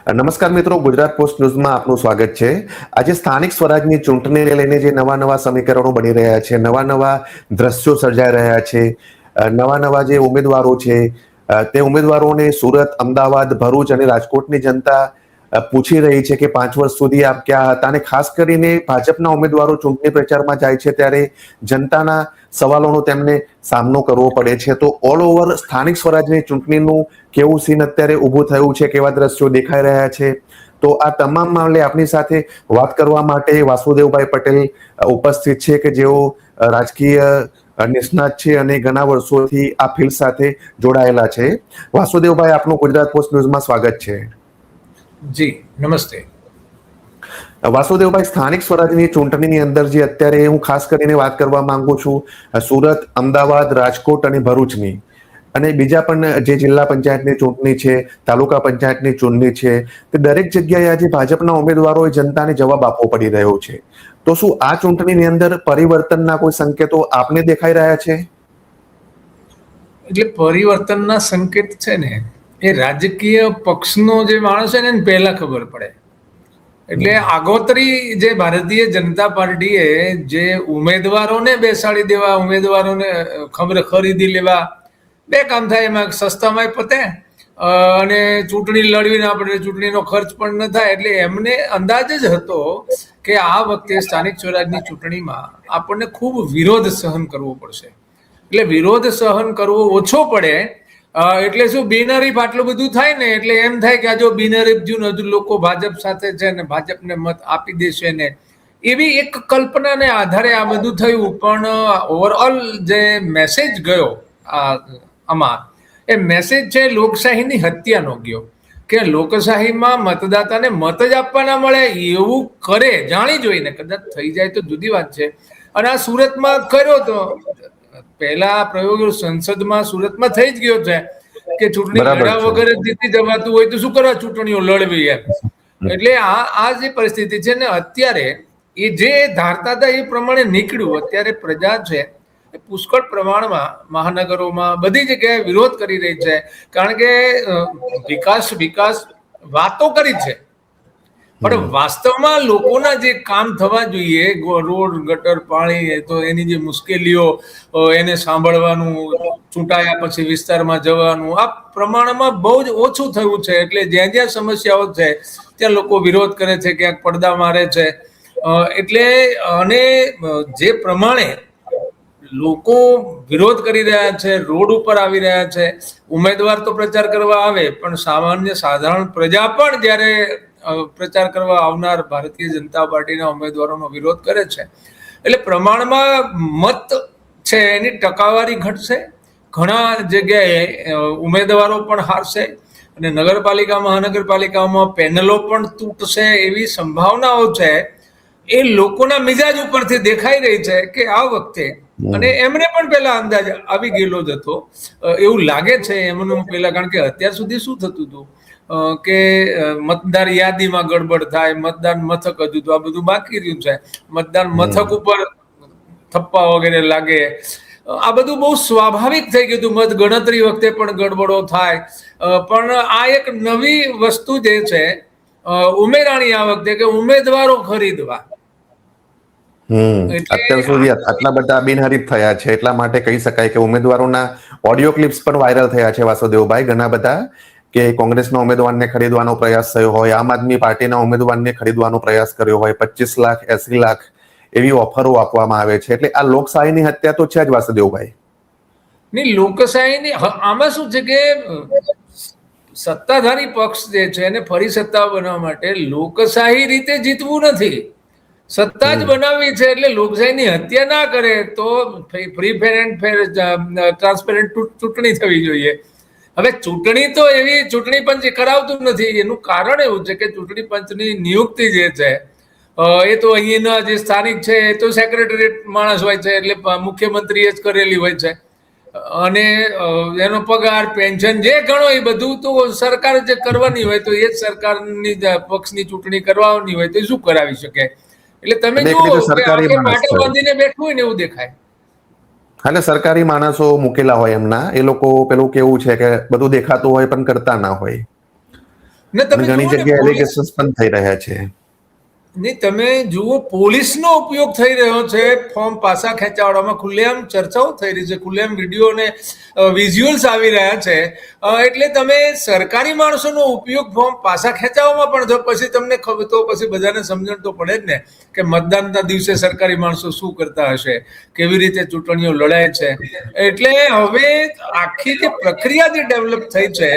નમસ્કાર મિત્રો, ગુજરાત પોસ્ટ ન્યૂઝમાં આપનું સ્વાગત છે. આજે સ્થાનિક સ્વરાજની ચૂંટણીને લઈને જે નવા સમીકરણો બની રહ્યા છે, નવા દ્રશ્યો સર્જાઈ રહ્યા છે, નવા જે ઉમેદવારો છે, તે ઉમેદવારોને સુરત, અમદાવાદ, ભરૂચ અને રાજકોટની જનતા પૂછી રહી છે કે 5 વર્ષ સુધી આપ ક્યાં હતા. અને ખાસ કરીને ભાજપના ઉમેદવારો ચૂંટણી પ્રચારમાં જાય છે ત્યારે જનતાના સવાલોનો તેમને સામનો કરવો પડે છે. તો ઓલ ઓવર સ્થાનિક સ્વરાજની ચૂંટણીનું કેવું સીન અત્યારે ઊભું થયું છે, કેવા દ્રશ્યો દેખાઈ રહ્યા છે, તો આ તમામ મામલે આપની સાથે વાત કરવા માટે વાસુદેવભાઈ પટેલ ઉપસ્થિત છે કે જેઓ રાજકીય નિષ્ણાત છે અને ઘણા વર્ષોથી આ ફિલ્ડ સાથે જોડાયેલા છે. વાસુદેવભાઈ, આપનું ગુજરાત પોસ્ટ ન્યૂઝમાં સ્વાગત છે. જી નમસ્તે. વાસુદેવભાઈ, સ્થાનિક સ્વરાજની ચૂંટણીની અંદર જે અત્યારે હું ખાસ કરીને વાત કરવા માંગુ છું સુરત, અમદાવાદ, રાજકોટ અને ભરૂચની, અને બીજા પણ જે જિલ્લા પંચાયતની ચૂંટણી છે, તાલુકા પંચાયતની ચૂંટણી છે, તે દરેક જગ્યાએ આજે ભાજપના ઉમેદવારોએ જનતાને જવાબ આપવો પડી રહ્યો છે. તો શું આ ચૂંટણીની અંદર પરિવર્તનના કોઈ સંકેતો આપને દેખાઈ રહ્યા છે? એટલે પરિવર્તનના સંકેત છે ને, એ રાજકીય પક્ષનો જે માણસ છે ને એને પહેલા ખબર પડે. એટલે આગોતરી જે ભારતીય જનતા પાર્ટીએ જે ઉમેદવારોને બેસાડી દેવા, ઉમેદવારોને ખરીદી લેવા, બે કામ થાય એમાં, સસ્તામાં પતે અને ચૂંટણી લડવીને આપણે ચૂંટણીનો ખર્ચ પણ ન થાય. એટલે એમને અંદાજ જ હતો કે આ વખતે સ્થાનિક સ્વરાજની ચૂંટણીમાં આપણને ખૂબ વિરોધ સહન કરવો પડશે. એટલે વિરોધ સહન કરવો ઓછો પડે એટલે શું, બિનહરીફ આટલું બધું થાય ને, એટલે એમ થાય કે આ જો બિનહરીફ હજુ લોકો ભાજપ સાથે છે ને ભાજપને મત આપી દેશે ને, એવી એક કલ્પનાને આધારે આ બધું થયું. પણ ઓવરઓલ જે મેસેજ ગયો આમાં, એ મેસેજ છે લોકશાહીની હત્યાનો ગયો. કે લોકશાહીમાં મતદાતાને મત જ આપવા ના મળે એવું કરે જાણી જોઈને, કદાચ થઈ જાય તો જુદી વાત છે. અને આ સુરતમાં કર્યો તો પહેલા પ્રયોગ સંસદમાં સુરતમાં થઈ જ ગયો છે કે ચૂંટણી લડ્યા વગર જીતી જવાતું હોય તો શું કરવા ચૂંટણીઓ લડવી એમ. એટલે આ જે પરિસ્થિતિ છે ને, અત્યારે એ જે ધારતા હતા એ પ્રમાણે નીકળ્યું. અત્યારે પ્રજા છે પુષ્કળ પ્રમાણમાં મહાનગરોમાં બધી જગ્યાએ વિરોધ કરી રહી છે. કારણ કે વિકાસ વાતો કરી છે, પણ વાસ્તવમાં લોકોના જે કામ થવા જોઈએ, રોડ, ગટર, પાણી, તો એની જે મુશ્કેલીઓ એને સાંભળવાનું, ચૂંટાયા પછી વિસ્તારમાં જવાનું, આ પ્રમાણમાં બહુ જ ઓછું થયું છે. એટલે જ્યાં જ્યાં સમસ્યાઓ છે ત્યાં લોકો વિરોધ કરે છે, ક્યાંક પડદા મારે છે. એટલે અને જે પ્રમાણે લોકો વિરોધ કરી રહ્યા છે, રોડ ઉપર આવી રહ્યા છે, ઉમેદવાર તો પ્રચાર કરવા આવે, પણ સાધારણ પ્રજા પણ જ્યારે પ્રચાર કરવા આવનાર ભારતીય જનતા પાર્ટીના ઉમેદવારોનો વિરોધ કરે છે. એટલે પ્રમાણમાં મત છે એની ટકાવારી ઘટશે, ઘણા જગ્યાએ ઉમેદવારો પણ હારશે, અને નગરપાલિકા, મહાનગરપાલિકામાં પેનલો પણ તૂટશે એવી સંભાવનાઓ છે. એ લોકોના મિજાજ ઉપરથી દેખાઈ રહી છે કે આ વખતે, અને એમને પણ પેલા અંદાજ આવી ગયેલો જ હતો એવું લાગે છે એમનું પેલા. કારણ કે અત્યાર સુધી શું થતું હતું કે મતદાર યાદીમાં ગડબડ થાય, મતદાન મથક હજુ તો આ બધું બાકી રહ્યું છે, મતદાન મથક ઉપર થપ્પા વગેરે લાગે, આ બધું બહુ સ્વાભાવિક થઈ ગયું હતું. મત ગણતરી વખતે પણ ગડબડો થાય. પણ આ એક નવી વસ્તુ જે છે ઉમેરાણી આ વખતે, કે ઉમેદવારો ખરીદવા. અત્યાર સુધી આટલા બધા બિનહરીફ થયા છે, એટલા માટે કહી શકાય કે ઉમેદવારોના ઓડિયો ક્લિપ્સ પણ વાયરલ થયા છે. વાસુદેવભાઈ, ઘણા બધા કે કોંગ્રેસના ઉમેદવારને ખરીદવાનો પ્રયાસ થયો હોય, આમ આદમી પાર્ટીના ઉમેદવારને ખરીદવાનો પ્રયાસ કર્યો હોય, 25 લાખ, 80 લાખ એવી ઓફરો આપવામાં આવે છે. એટલે આ લોકશાહીની હત્યા તો છે જ વાસુદેવભાઈ. નહીં, લોકશાહીની આમાં શું છે કે સત્તાધારી પક્ષ જે છે એને ફરી સત્તા બનાવવા માટે લોકશાહી રીતે જીતવું નથી, સત્તા જ બનાવવી છે. એટલે લોકશાહીની હત્યા ના કરે તો free fair and fair transparent ચૂંટણી થવી જોઈએ. હવે ચૂંટણી તો એવી ચૂંટણી પંચ કરાવતું નથી. એનું કારણ એવું છે કે ચૂંટણી પંચની નિયુક્તિ જે છે એ તો અહીંના જે સ્થાનિક છે એ તો સેક્રેટરીએટ માણસ હોય છે, એટલે મુખ્યમંત્રીએ જ કરેલી હોય છે. અને એનો પગાર, પેન્શન જે ગણો એ બધું તો સરકાર જે કરવાની હોય, તો એ જ સરકારની પક્ષની ચૂંટણી કરવાની હોય તો શું કરાવી શકે. એટલે તમે જુઓ કે આપણે પાટો બાંધીને બેઠું હોય ને એવું દેખાય. એટલે સરકારી માણસો મૂકેલા હોય એમના, એ લોકો પેલું કેવું છે કે બધું દેખાતું હોય પણ કરતા ના હોય. ને અને તમે ઘણી જુઓ ને જગ્યાએ પોલીસ એલિગેશન્સ પણ થઈ રહ્યા છે. નહીં, તમે જુઓ પોલીસનો ઉપયોગ થઈ રહ્યો છે ફોર્મ પાછા ખેંચાવવામાં. ખુલ્લેઆમ ચર્ચાઓ થઈ રહી છે, ખુલ્લેઆમ વિડીયો અને વિઝ્યુઅલ્સ આવી રહ્યા છે. એટલે તમે સરકારી માણસોનો ઉપયોગ ફોર્મ પાછા ખેંચાવવામાં પણ જો પછી તમને ખબર તો પછી બધાને સમજણ તો પડે જ ને કે મતદાનના દિવસે સરકારી માણસો શું કરતા હશે, કેવી રીતે ચૂંટણીઓ લડાય છે. એટલે હવે આખી જે પ્રક્રિયા જે ડેવલપ થઈ છે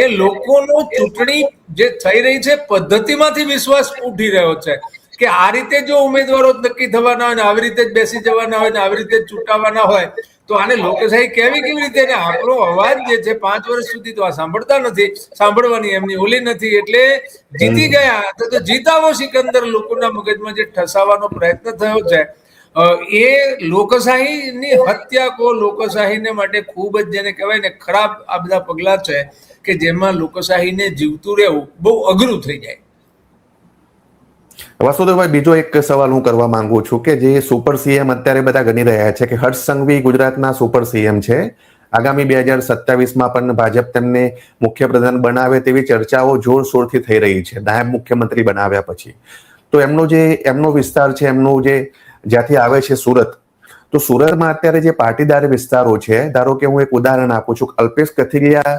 એ લોકોનો ચૂંટણી જે થઈ રહી છે પદ્ધતિમાંથી વિશ્વાસ ઉઠી રહ્યો છે કે આ રીતે જો ઉમેદવારો જ નક્કી થવાના હોય ને આવી રીતે જ બેસી જવાના હોય ને આવી રીતે જ ચૂંટાવાના હોય તો આને લોકશાહી કેવી રીતે? ને આપણો અવાજ જે છે 5 વર્ષ સુધી તો આ સાંભળતા નથી, સાંભળવાની એમની ઓલી નથી. એટલે જીતી ગયા તો જીતાવો સિકંદર લોકોના મગજમાં જે ઠસાવાનો પ્રયત્ન થયો છે એ લોકશાહીની હત્યા કો લોકશાહીને માટે ખૂબ જ જેને કહેવાય ને ખરાબ આ બધા પગલા છે કે જેમાં લોકશાહીને જીવતું રહેવું બહુ અઘરું થઈ જાય. વાસુદેવભાઈ, બીજો એક સવાલ હું કરવા માંગુ છું કે જે સુપર સીએમ અત્યારે બધા ગણી રહ્યા છે કે હર્ષ સંઘવી ગુજરાતના સુપર સીએમ છે. આગામી 2027માં પણ ભાજપ તેમને મુખ્યપ્રધાન બનાવે તેવી ચર્ચાઓ જોરશોરથી થઈ રહી છે નાયબ મુખ્યમંત્રી બનાવ્યા પછી. તો એમનો વિસ્તાર છે, એમનું જે જ્યાંથી આવે છે સુરત, તો સુરતમાં અત્યારે જે પાટીદાર વિસ્તારો છે, ધારો કે હું એક ઉદાહરણ આપું છું, અલ્પેશ કથિરિયા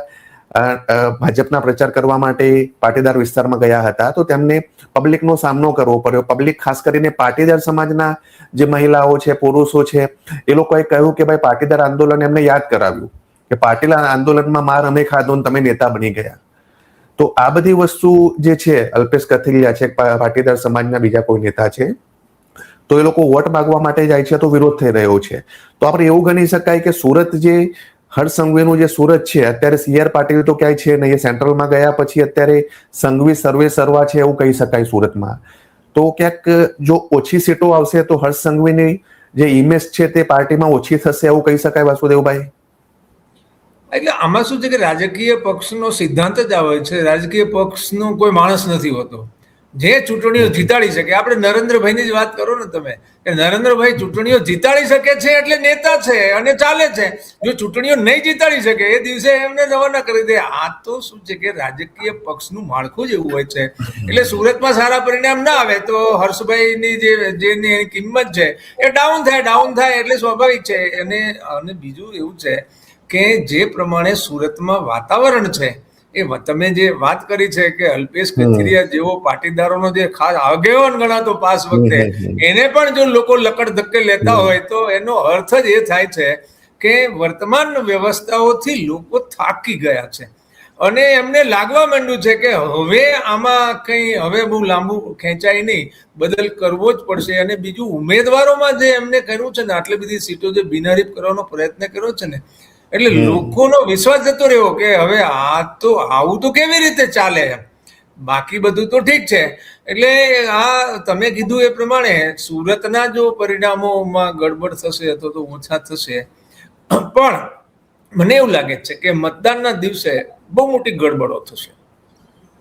ભાજપના પ્રચાર કરવા માટે પાટીદાર વિસ્તારમાં ગયા હતા તો તેમને પબ્લિકનો સામનો કરવો પડ્યો. પબ્લિક ખાસ કરીને પાટીદાર સમાજના જે મહિલાઓ છે, પુરુષો છે, એ લોકોએ કહ્યું કે ભાઈ પાટીદાર આંદોલન એમને યાદ કરાવ્યું કે પાટીદાર આંદોલનમાં માર અમે ખાધો ને તમે નેતા બની ગયા. તો આ બધી વસ્તુ જે છે, અલ્પેશ કથિરિયા છે પાટીદાર સમાજના બીજા કોઈ નેતા છે, તો એ લોકો વોટ માંગવા માટે જાય છે તો વિરોધ થઈ રહ્યો છે. તો આપણે એવું ગણી શકાય કે સુરત જે હર્ષ સંઘવીનું જે સુરત છે અત્યારે CR પાટીલ તો ક્યાંય છે નહીં, સેન્ટ્રલમાં ગયા પછી અત્યારે સંઘવી સર્વે સર્વા છે એવું કહી શકાય સુરતમાં. તો ક્યાંક જો ઓછી સીટો આવશે તો હર્ષ સંઘવીની જે ઇમેજ છે તે પાર્ટીમાં ઓછી થશે એવું કહી શકાય વાસુદેવભાઈ? એટલે આમાં શું છે કે રાજકીય પક્ષનો સિદ્ધાંત જ આવે છે, રાજકીય પક્ષનો કોઈ માણસ નથી હોતો જે ચૂંટણીઓ જીતાડી શકે. આપણે નરેન્દ્રભાઈની જ વાત કરો ને તમે કે નરેન્દ્રભાઈ ચૂંટણીઓ જીતાડી શકે છે એટલે નેતા છે અને ચાલે છે. જો ચૂંટણીઓ નહીં જીતાડી શકે એ દિવસે એમને રવાના કરી દે. આ તો શું છે કે રાજકીય પક્ષનું માળખું જ એવું હોય છે. એટલે સુરતમાં સારા પરિણામ ના આવે તો હર્ષભાઈની જેની કિંમત છે એ ડાઉન થાય એટલે સ્વાભાવિક છે. અને બીજું એવું છે કે જે પ્રમાણે સુરતમાં વાતાવરણ છે એ તમે જે વાત કરી છે કે અલ્પેશ કથિરિયા જેવો પાટીદારોનો જે ખાસ આગેવાન ગણાતો પાસ વખતે એને પણ જો લોકો લકડ ધક્કે લેતા હોય તો એનો અર્થ જ એ થાય છે કે વર્તમાન વ્યવસ્થાઓથી લોકો થાકી ગયા છે અને એમને લાગવા માંડ્યું છે કે હવે આમાં કંઈ હવે બહુ લાંબુ ખેંચાય નહીં, બદલ કરવો જ પડશે. અને બીજું ઉમેદવારોમાં જે એમને કર્યું છે ને આટલી બધી સીટો જે બિનહરીફ કરવાનો પ્રયત્ન કર્યો છે ને એટલે લોકોનો વિશ્વાસ જતો રહ્યો કે હવે આવું તો કેવી રીતે ચાલે, બાકી બધું તો ઠીક છે. એટલે આ તમે કીધું એ પ્રમાણે સુરતના જો પરિણામોમાં ગડબડ થશે તો ઓછા થશે, પણ મને એવું લાગે છે કે મતદાનના દિવસે બહુ મોટી ગડબડો થશે.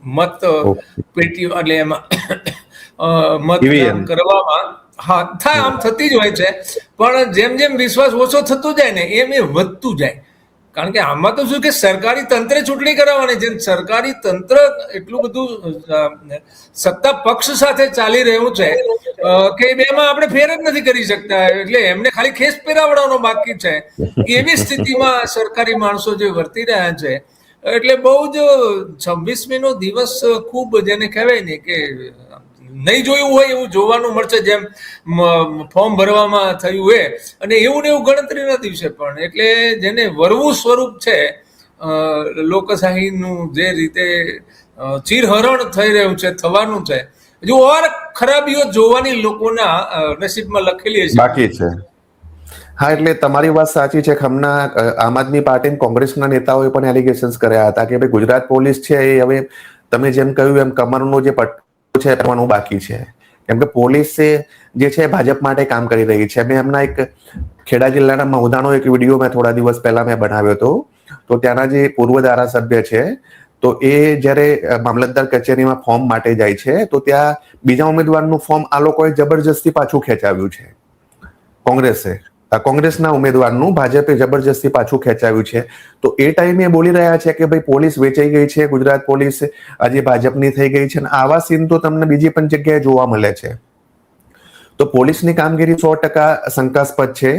મત પેટીઓ એટલે એમાં મતદાન કરવામાં થાય આમ થતી જ હોય છે, પણ જેમ જેમ વિશ્વાસ ઓછો થતો જાય ને એમ એ વધતું જાય. કારણ કે આમાં તો શું કે સરકારી તંત્રે ચૂંટણી કરાવવાની છે, સરકારી તંત્ર એટલું બધું સત્તા પક્ષ સાથે ચાલી રહ્યું છે કે એમાં આપણે ફેર જ નથી કરી શકતા. એટલે એમને ખાલી ખેસ પહેરાવવાનો બાકી છે. એવી સ્થિતિમાં સરકારી માણસો જે વર્તી રહ્યા છે એટલે બહુ જ 26મીનો દિવસ ખૂબ જેને કહેવાય ને કે નહીં જોયું હોય એવું જોવાનું મળશે, જેમ ફોર્મ ભરવામાં થયું એ અને એવું ને એવું ગણતરીના દિવસે પણ. એટલે જેને વરવું સ્વરૂપ છે લોકશાહીનું જે રીતે ચીરહરણ થઈ રહ્યું છે, થવાનું છે, હજુ ઓર ખરાબીઓ જોવાની લોકોના નસીબમાં લખેલી છે બાકી છે. હા, એટલે તમારી વાત સાચી છે. હમણાં આમ આદમી પાર્ટી કોંગ્રેસના નેતાઓએ પણ એલિગેશન્સ કર્યા હતા કે ભાઈ ગુજરાત પોલીસ છે એ હવે તમે જેમ કહ્યું એમ કમરનો જે પટ્ટો છે એનું બાકી છે, કેમ કે પોલીસ જે છે ભાજપ માટે કામ કરી રહી છે. મેં હમણાં એક ખેડા જિલ્લાના મહુધાનો એક વિડીયો મેં થોડા દિવસ પહેલા મેં બનાવ્યો હતો. તો ત્યાંના જે પૂર્વ ધારાસભ્ય છે તો એ જ્યારે મામલતદાર કચેરીમાં ફોર્મ માટે જાય છે તો ત્યાં બીજા ઉમેદવારનું ફોર્મ આ લોકોએ જબરજસ્તી પાછું ખેંચાવ્યું છે કોંગ્રેસે. કોંગ્રેસના ઉમેદવારનું ભાજપે જબરજસ્તી પાછું ખેંચાવ્યું છે. તો એ ટાઈમે બોલી રહ્યા છે કે ભાઈ પોલીસ વેચાઈ ગઈ છે, ગુજરાત પોલીસ આજે ભાજપની થઈ ગઈ છે, અને આવા સીન તો તમને બીજી પણ જગ્યાએ જોવા મળે છે. તો પોલીસની કામગીરી 100% શંકાસ્પદ છે.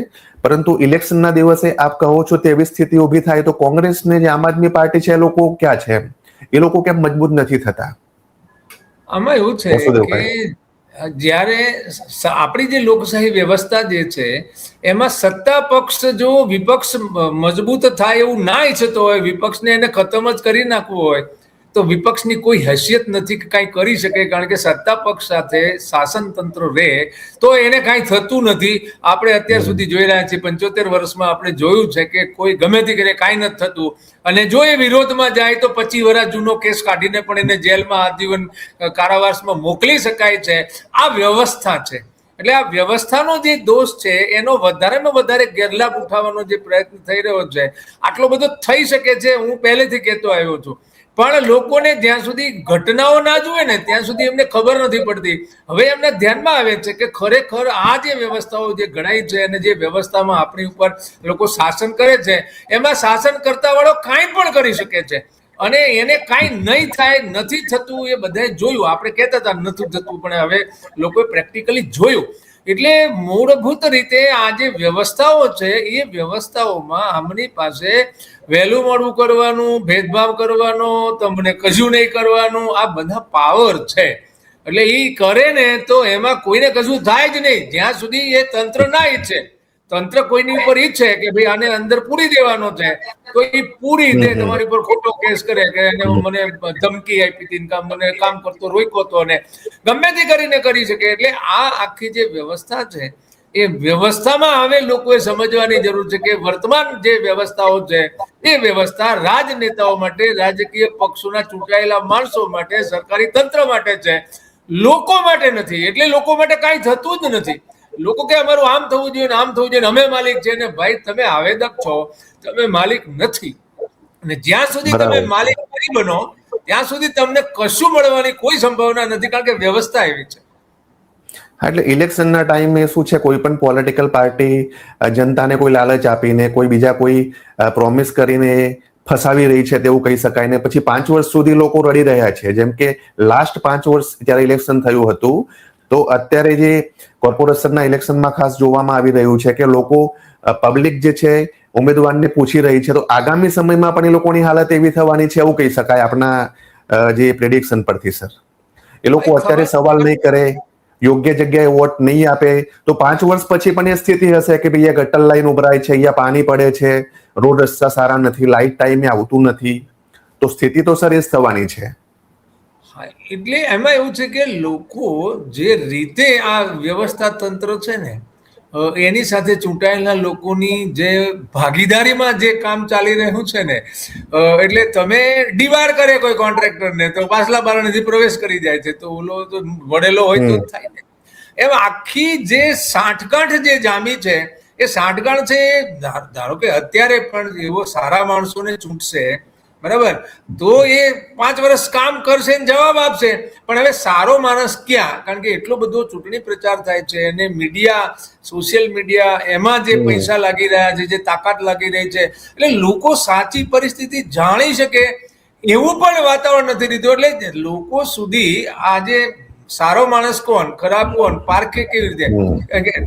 પરંતુ ઇલેક્શનના દિવસે આપ કહો છો તેવી સ્થિતિ ઊભી થાય તો કોંગ્રેસને જે આમ આદમી પાર્ટી છે એ લોકો ક્યાં છે? એ લોકો કેમ મજબૂત નથી થતા? આમાં એવું છે કે જ્યારે આપણી જે લોકશાહી વ્યવસ્થા જે છે એમાં સત્તા પક્ષ જો વિપક્ષ મજબૂત થાય એવું ના ઈચ્છતો હોય, વિપક્ષને એને ખતમ જ કરી નાખવું હોય, તો વિપક્ષની કોઈ હેસિયત નથી કે કાંઈ કરી શકે. કારણ કે સત્તા પક્ષ સાથે શાસન તંત્ર રહે તો એને કાંઈ થતું નથી. આપણે અત્યાર સુધી જોઈ રહ્યા છીએ, 75 વર્ષમાં આપણે જોયું છે કે કોઈ ગમે તે કરે કાંઈ નથી થતું, અને જો એ વિરોધમાં જાય તો 25 વર્ષ જૂનો કેસ કાઢીને પણ એને જેલમાં આજીવન કારાવાસમાં મોકલી શકાય છે. આ વ્યવસ્થા છે. એટલે આ વ્યવસ્થાનો જે દોષ છે એનો વધારેમાં વધારે ગેરલાભ ઉઠાવવાનો જે પ્રયત્ન થઈ રહ્યો છે, આટલો બધો થઈ શકે છે હું પહેલેથી કહેતો આવ્યો છું. પણ લોકોને જ્યાં સુધી ઘટનાઓ ના જુએ ને ત્યાં સુધી એમને ખબર નથી પડતી. હવે એમને ધ્યાનમાં આવે છે કે ખરેખર આ જે વ્યવસ્થાઓ જે ઘડાઈ છે અને જે વ્યવસ્થામાં આપણી ઉપર લોકો શાસન કરે છે એમાં શાસન કરતા વાળો કાંઈ પણ કરી શકે છે, અને એને કાંઈ નહીં થાય, નથી થતું એ બધાએ જોયું. આપણે કહેતા હતા નથી થતું, પણ હવે લોકોએ પ્રેક્ટિકલી જોયું. એટલે મૂળભૂત રીતે આ જે વ્યવસ્થાઓ છે એ વ્યવસ્થાઓમાં આમની પાસે વહેલું મોડું કરવાનું, ભેદભાવ કરવાનો, તમને કશું નહીં કરવાનું, આ બધા પાવર છે. એટલે એ કરે ને તો એમાં કોઈને કશું થાય જ નહીં જ્યાં સુધી એ તંત્ર ના ઈચ્છે. તંત્ર કોઈની ઉપર ઈચ્છે કે ભાઈ આને અંદર પૂરી દેવાનો છે તો એ પૂરી દે. તમારી પર ખોટો કેસ કરે કે મને ધમકી આપી હતી, મને કામ કરતો રોક્યો હતો, અને ગમે તે કરીને કરી શકે. એટલે આ આખી જે વ્યવસ્થા છે એ વ્યવસ્થામાં હવે લોકોએ સમજવાની જરૂર છે કે વર્તમાન જે વ્યવસ્થાઓ છે એ વ્યવસ્થા રાજનેતાઓ માટે, રાજકીય પક્ષોના ચૂંટાયેલા માણસો માટે, સરકારી તંત્ર માટે છે, લોકો માટે નથી. એટલે લોકો માટે કાંઈ થતું જ નથી. લોકો કે અમારું આમ થવું જોઈએ, આમ થવું જોઈએ, અમે માલિક છે. ને ભાઈ તમે આવેદક છો, તમે માલિક નથી. અને જ્યાં સુધી તમે માલિક નહીં બનો ત્યાં સુધી તમને કશું મળવાની કોઈ સંભાવના નથી, કારણ કે વ્યવસ્થા એવી છે. એટલે ઇલેક્શનના ટાઈમે શું છે, કોઈ પણ પોલિટિકલ પાર્ટી જનતાને કોઈ લાલચ આપીને, કોઈ બીજા કોઈ પ્રોમિસ કરીને ફસાવી રહી છે તેવું કહી શકાય. ને પછી 5 વર્ષ સુધી લોકો રડી રહ્યા છે. જેમ કે લાસ્ટ 5 વર્ષ જ્યારે ઇલેક્શન થયું હતું, તો અત્યારે જે કોર્પોરેશનના ઇલેક્શનમાં ખાસ જોવામાં આવી રહ્યું છે કે લોકો, પબ્લિક જે છે ઉમેદવારને પૂછી રહી છે. તો આગામી સમયમાં પણ એ લોકોની હાલત એવી થવાની છે એવું કહી શકાય આપના જે પ્રેડિક્શન પરથી સર. એ લોકો અત્યારે સવાલ નહીં કરે, યોગ્ય જગ્યાએ વોટ નહીં આપે, તો 5 વર્ષ પછી પણ એ સ્થિતિ હશે કે ભાઈ ગટર લાઈન ઉભરાય છે, અહીંયા પાણી પડે છે, રોડ રસ્તા સારા નથી, લાઇટ ટાઈમે આવતું નથી. તો સ્થિતિ તો સર એ જ થવાની છે. એટલે એમાં એવું છે કે લોકો જે રીતે આ વ્યવસ્થા તંત્ર છે ને એની સાથે ચૂંટાયેલા લોકોની જે ભાગીદારીમાં જે કામ ચાલી રહ્યું છે ને, એટલે તમે ડિવાર કરે કોઈ કોન્ટ્રાક્ટરને તો પાછલા બારણેથી પ્રવેશ કરી જાય છે, તો ઓલો તો વડેલો હોય તો જ થાય ને. એમ આખી જે સાંઠગાંઠ જે જામી છે એ સાંઠગાંઠ છે. ધારો કે અત્યારે પણ એવો સારા માણસોને ચૂંટશે, બરાબર, તો એ 5 વર્ષ કામ કરશે ને જવાબ આપશે. પણ હવે સારો માણસ ક્યાં? કારણ કે એટલો બધો ચૂંટણી પ્રચાર થાય છે અને મીડિયા, સોશિયલ મીડિયા, એમાં જે પૈસા લાગી રહ્યા છે, જે તાકાત લાગી રહી છે, એટલે લોકો સાચી પરિસ્થિતિ જાણી શકે એવું પણ વાતાવરણ નથી દીધું. એટલે લોકો સુધી આજે સારો માણસ કોણ, ખરાબ કોણ, પારખે કેવી રીતે?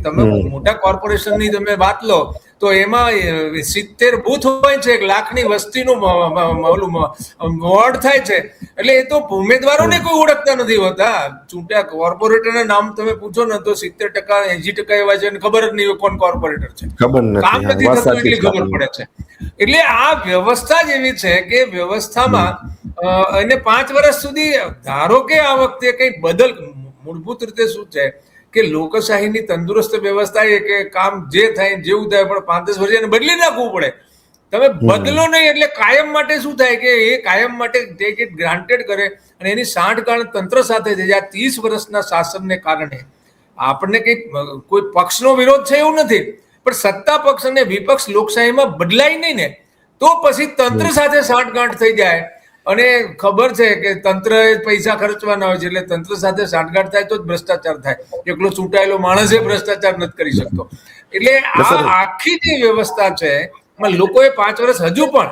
તમે મોટા કોર્પોરેશનની તમે વાત લો તો એમાં 70 બૂથ હોય છે, 1 લાખની વસ્તીનું ઓલું વોર્ડ થાય છે. એટલે એ તો ઉમેદવારોને કોઈ ઓળખતા નથી હોતા. ચૂંટ્યા કોર્પોરેટરના નામ તમે પૂછો ને તો 70% 80% એવા છે, ખબર જ નહીં કોણ કોર્પોરેટર છે, કામ નથી થતું એટલી ખબર પડે છે. એટલે આ વ્યવસ્થા જ એવી છે કે વ્યવસ્થામાં એને 5 વર્ષ સુધી, ધારો કે આ વખતે કઈ બદલ, મૂળભૂત રીતે શું છે કે લોકશાહીની તંદુરસ્ત વ્યવસ્થા એ કે કામ જે થાય જેવું થાય, પણ 5-10 વર્ષ એને બદલી નાખવું પડે. તમે બદલો નહીં એટલે કાયમ માટે શું થાય કે એ કાયમ માટે ટેક ઇટ ગ્રાન્ટેડ કરે, અને એની સાંઠગાંઠ તંત્ર સાથે છે. આ 30 વર્ષના શાસનને કારણે આપણને કઈ કોઈ પક્ષનો વિરોધ છે એવું નથી, પણ સત્તા પક્ષ અને વિપક્ષ લોકશાહીમાં બદલાય નહીં ને તો પછી તંત્ર સાથે સાંઠગાંઠ થઈ જાય. અને ખબર છે કે તંત્ર પૈસા ખર્ચવાના હોય છે, એટલે તંત્ર સાથે સાંઠગાંઠ થાય તો જ ભ્રષ્ટાચાર થાય. એકલો ચૂંટાયેલો માણસ એ ભ્રષ્ટાચાર નથી કરી શકતો. એટલે આ આખી જે વ્યવસ્થા છે એમાં લોકોએ 5 વર્ષ હજુ પણ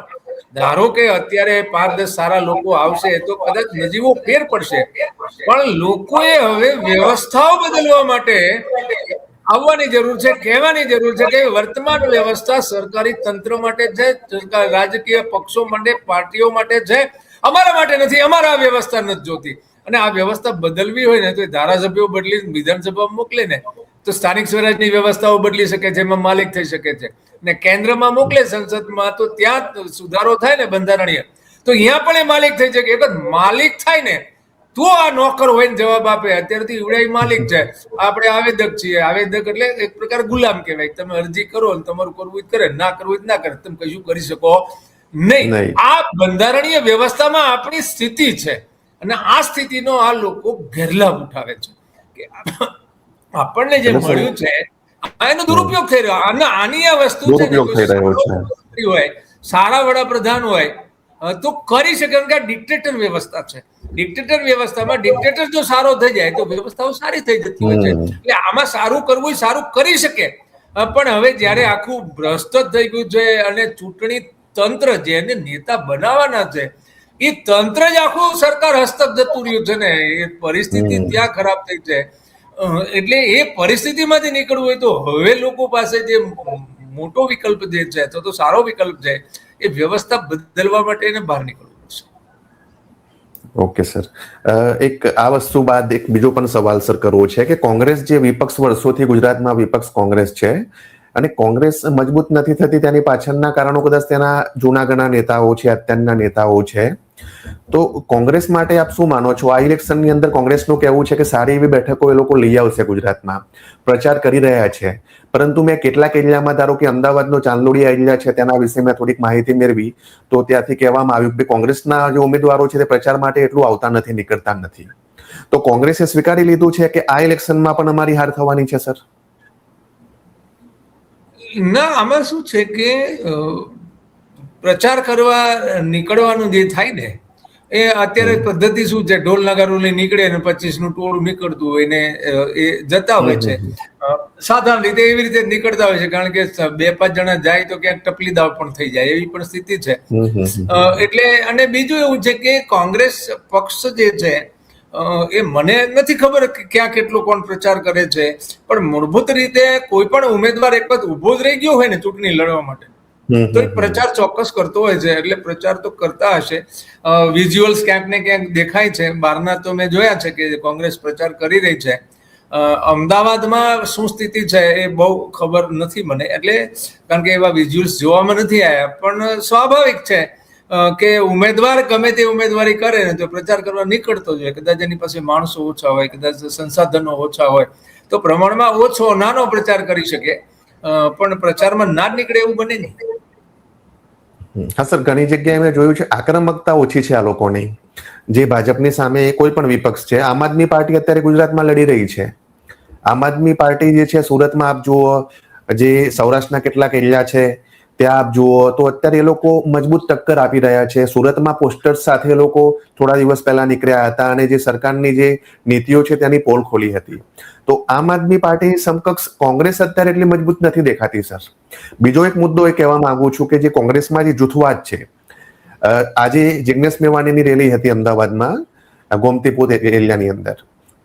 ધારો કે અત્યારે 5-10 સારા લોકો આવશે તો કદાચ નજીવો ફેર પડશે, પણ લોકોએ હવે વ્યવસ્થાઓ બદલવા માટે આવવાની જરૂર છે, કહેવાની જરૂર છે કે વર્તમાન વ્યવસ્થા સરકારી તંત્ર માટે છે, રાજકીય પક્ષો માટે, પાર્ટીઓ માટે છે, અમારા માટે નથી, અમારા આ વ્યવસ્થા નથી જોતી. અને આ વ્યવસ્થા બદલવી હોય ને તો ધારાસભ્યો બદલી વિધાનસભામાં મોકલે ને તો સ્થાનિક સ્વરાજની વ્યવસ્થાઓ બદલી શકે છે, એમાં માલિક થઈ શકે છે. ને કેન્દ્રમાં મોકલે સંસદમાં તો ત્યાં સુધારો થાય ને બંધારણીય, તો અહીંયા પણ એ માલિક થઈ શકે. એટલે માલિક થાય ને તો આ નોકર હોય ને જવાબ આપે. અત્યારથી ઈવડાઈ માલિક છે, આપણે આવેદક છીએ. આવેદક એટલે એક પ્રકાર ગુલામ કહેવાય. તમે અરજી કરો ને તમારું કરવું જ કરે, ના કરવું જ ના કરે, તમે કશું કરી શકો નહીં. આ બંધારણીય વ્યવસ્થામાં આપણી સ્થિતિ છે અને આ સ્થિતિનો આ લોકો ગેરલાભ ઉઠાવે છે કે આપણને જે મળ્યું છે એનો દુરુપયોગ થઈ રહ્યો. આની આ વસ્તુ છે હોય સારા વડાપ્રધાન હોય તો કરી શકે, કારણ કે આ ડિક્ટેટર વ્યવસ્થા છે. ડિક્ટેટર વ્યવસ્થામાં ડિક્ટેટર જો સારો થઈ જાય તો વ્યવસ્થાઓ સારી થઈ જતી હોય છે. એટલે આમાં સારું કરવું સારું કરી શકે, પણ હવે જયારે આખું ભ્રષ્ટ થઈ ગયું છે અને ચૂંટણી તંત્ર જેને નેતા બનાવવાના છે એ તંત્ર જ આખું સરકાર હસ્તક જતું રહ્યું છે ને, એ પરિસ્થિતિ ત્યાં ખરાબ થઈ છે. એટલે એ પરિસ્થિતિમાંથી નીકળવું હોય તો હવે લોકો પાસે જે મોટો વિકલ્પ જે છે તો સારો વિકલ્પ છે એ વ્યવસ્થા બદલવા માટે એને બહાર નીકળવું પડશે. ઓકે સર, એક આ વસ્તુ બાદ એક બીજો પણ સવાલ સર કરવો છે કે કોંગ્રેસ જે વિપક્ષ વર્ષોથી ગુજરાતમાં વિપક્ષ કોંગ્રેસ છે અને કોંગ્રેસ મજબૂત નથી થતી, તેની પાછળના કારણો કદાચ તેના જૂના ઘણા નેતાઓ છે, અત્યારના નેતાઓ છે. તો કોંગ્રેસ માટે આપ શું માનો છો? આ ઇલેક્શનની અંદર કોંગ્રેસનું કહેવું છે કે સારી એવી બેઠકો એ લોકો લઈ આવશે, ગુજરાતમાં પ્રચાર કરી રહ્યા છે, પરંતુ મેં કેટલાક એરિયામાં ધારો કે અમદાવાદનો ચાંદલોડિયા એરિયા છે તેના વિશે મેં થોડીક માહિતી મેળવી તો ત્યાંથી કહેવામાં આવ્યું કે કોંગ્રેસના જે ઉમેદવારો છે તે પ્રચાર માટે એટલું આવતા નથી, નીકળતા નથી. તો કોંગ્રેસે સ્વીકારી લીધું છે કે આ ઇલેક્શનમાં પણ અમારી હાર થવાની છે સર? ના, આમાં શું છે કે પ્રચાર કરવા નીકળવાનું જે થાય ને એ અત્યારે પદ્ધતિ શું છે, ઢોલ નગારું લઈ નીકળે ને 25નું ટોળું નીકળતું હોય ને એ જતા હોય છે. સાધારણ રીતે એવી રીતે નીકળતા હોય છે, કારણ કે 2-5 જણા જાય તો ક્યાંક ટપલી દાવ પણ થઈ જાય એવી પણ સ્થિતિ છે. એટલે અને બીજું એવું છે કે કોંગ્રેસ પક્ષ જે છે એ મને નથી ખબર કે ક્યાં કેટલો કોણ પ્રચાર કરે છે, પણ મૂળભૂત રીતે કોઈ પણ ઉમેદવાર એક વખત ઉભો જ રહી ગયો હોય ને ચૂંટણી લડવા માટે તો એ પ્રચાર ચોક્કસ કરતો હોય છે. એટલે પ્રચાર તો કરતા હશે. વિઝ્યુઅલ્સ ક્યાંક ને ક્યાંક દેખાય છે બહારના, તો મેં જોયા છે કે કોંગ્રેસ પ્રચાર કરી રહી છે. અમદાવાદમાં શું સ્થિતિ છે એ બહુ ખબર નથી મને, એટલે કારણ કે એવા વિઝ્યુઅલ્સ જોવામાં નથી આવ્યા. પણ સ્વાભાવિક છે કે ઉમેદવાર ગમે તે ઉમેદવારી કરે ને તો પ્રચાર કરવા નીકળતો જ હોય. કદાચ એની પાસે માણસો ઓછા હોય, કદાચ સંસાધનો ઓછા હોય તો પ્રમાણમાં ઓછો નાનો પ્રચાર કરી શકે, પણ પ્રચારમાં ના નીકળે એવું બને નહીં. હા સર, ઘણી જગ્યાએ મેં જોયું છે આક્રમકતા ઓછી છે આ લોકોની, જે ભાજપની સામે કોઈ પણ વિપક્ષ છે. આમ આદમી પાર્ટી અત્યારે ગુજરાતમાં લડી રહી છે. આમ આદમી પાર્ટી જે છે સુરતમાં આપ જુઓ, જે સૌરાષ્ટ્રના કેટલાક એરિયા છે ત્યાં આપ જુઓ તો અત્યારે એ લોકો મજબૂત ટક્કર આપી રહ્યા છે. સુરતમાં પોસ્ટર્સ સાથે એ લોકો થોડા દિવસ પહેલા નીકળ્યા હતા અને જે સરકારની જે નીતિઓ છે તેની પોલ ખોલી હતી. તો આમ આદમી પાર્ટીની સમકક્ષ કોંગ્રેસ અત્યારે એટલી મજબૂત નથી દેખાતી સર. બીજો એક મુદ્દો એ કહેવા માંગુ છું કે જે કોંગ્રેસમાં જે જૂથવાદ છે, આજે જિગ્નેશ મેવાણીની રેલી હતી અમદાવાદમાં ગોમતીપુર એરિયાની અંદર,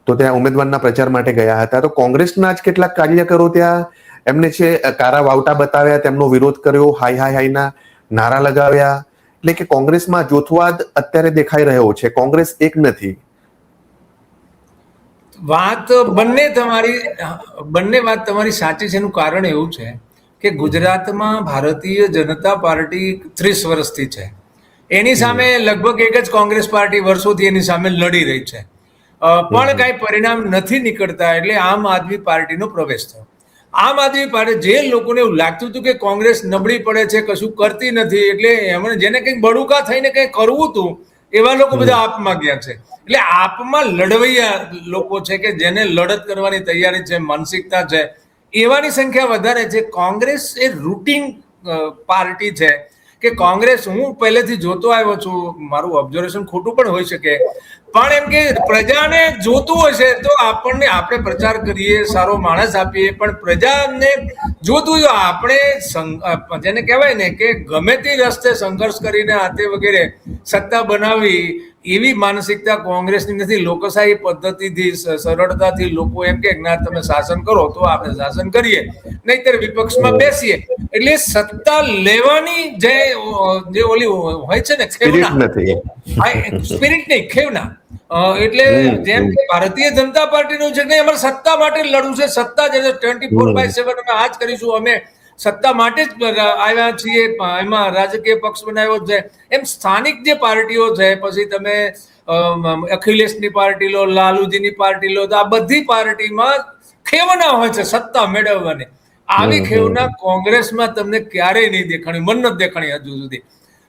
તો ત્યાં ઉમેદવારના પ્રચાર માટે ગયા હતા. તો કોંગ્રેસના જ કેટલાક કાર્યકરો ત્યાં એમને છે કારા વાવટા બતાવ્યા, તેમનો વિરોધ કર્યો, હાય હાય હાયના નારા લગાવ્યા. એટલે કે કોંગ્રેસમાં જૂથવાદ અત્યારે દેખાઈ રહ્યો છે, કોંગ્રેસ એક નથી. બંને વાત તમારી સાચી છે. એનું કારણ એવું છે કે ગુજરાતમાં ભારતીય જનતા પાર્ટી 30 વર્ષથી છે, એની સામે લગભગ એક જ કોંગ્રેસ પાર્ટી વર્ષોથી એની સામે લડી રહી છે, પણ કઈ પરિણામ નથી નીકળતા. એટલે આમ આદમી પાર્ટીનો પ્રવેશ થયો. આમ આદમી પાર્ટી, જે લોકોને એવું લાગતું હતું કે કોંગ્રેસ નબળી પડે છે, કશું કરતી નથી, એટલે એમણે જેને કંઈક બડુકા થઈને કંઈક કરવું હતું એવા લોકો બધા આપમાં ગયા છે. એટલે આપમાં લડવૈયા લોકો છે કે જેને લડત કરવાની તૈયારી છે, માનસિકતા છે, એવાની સંખ્યા વધારે છે. કોંગ્રેસ એ રૂટિન પાર્ટી છે કે કોંગ્રેસ, હું પહેલેથી જોતો આવ્યો છું, મારું ઓબ્ઝર્વેશન ખોટું પણ હોઈ શકે, પણ એમ કે પ્રજાને જોતું હશે તો આપણે પ્રચાર કરીએ, સારો માણસ આપીએ, પણ પ્રજાને જોતું જો આપણે જેને કહેવાય ને કે ગમે તે રસ્તે સંઘર્ષ કરીને આતે વગેરે સત્તા બનાવી એવી માનસિકતા કોંગ્રેસની નથી. લોકશાહી પદ્ધતિથી સરળતાથી લોકો એમ કે ના તમે શાસન કરો તો આપણે શાસન કરીએ, નહીતર વિપક્ષમાં બેસીએ. એટલે સત્તા લેવાની જે ઓલી હોય છે ને ખેવના, સ્પિરિટ નહીં ખેવના, એટલે જેમ કે ભારતીય જનતા પાર્ટીનું છે કે અમારે સત્તા માટે લડવું છે, સત્તા જે 24/7 અમે આ જ કરીશું, અમે સત્તા માટે જ આવ્યા છીએ, એમાં રાજકીય પક્ષ બનાવ્યો છે. એમ સ્થાનિક જે પાર્ટીઓ છે, પછી તમે અખિલેશની પાર્ટી લો, લાલુજીની પાર્ટી લો, તો આ બધી પાર્ટીમાં ખેવના હોય છે સત્તા મેળવવાની. આવી ખેવના કોંગ્રેસમાં તમને ક્યારેય નહીં દેખાણી, મન નથી દેખાણી હજુ સુધી.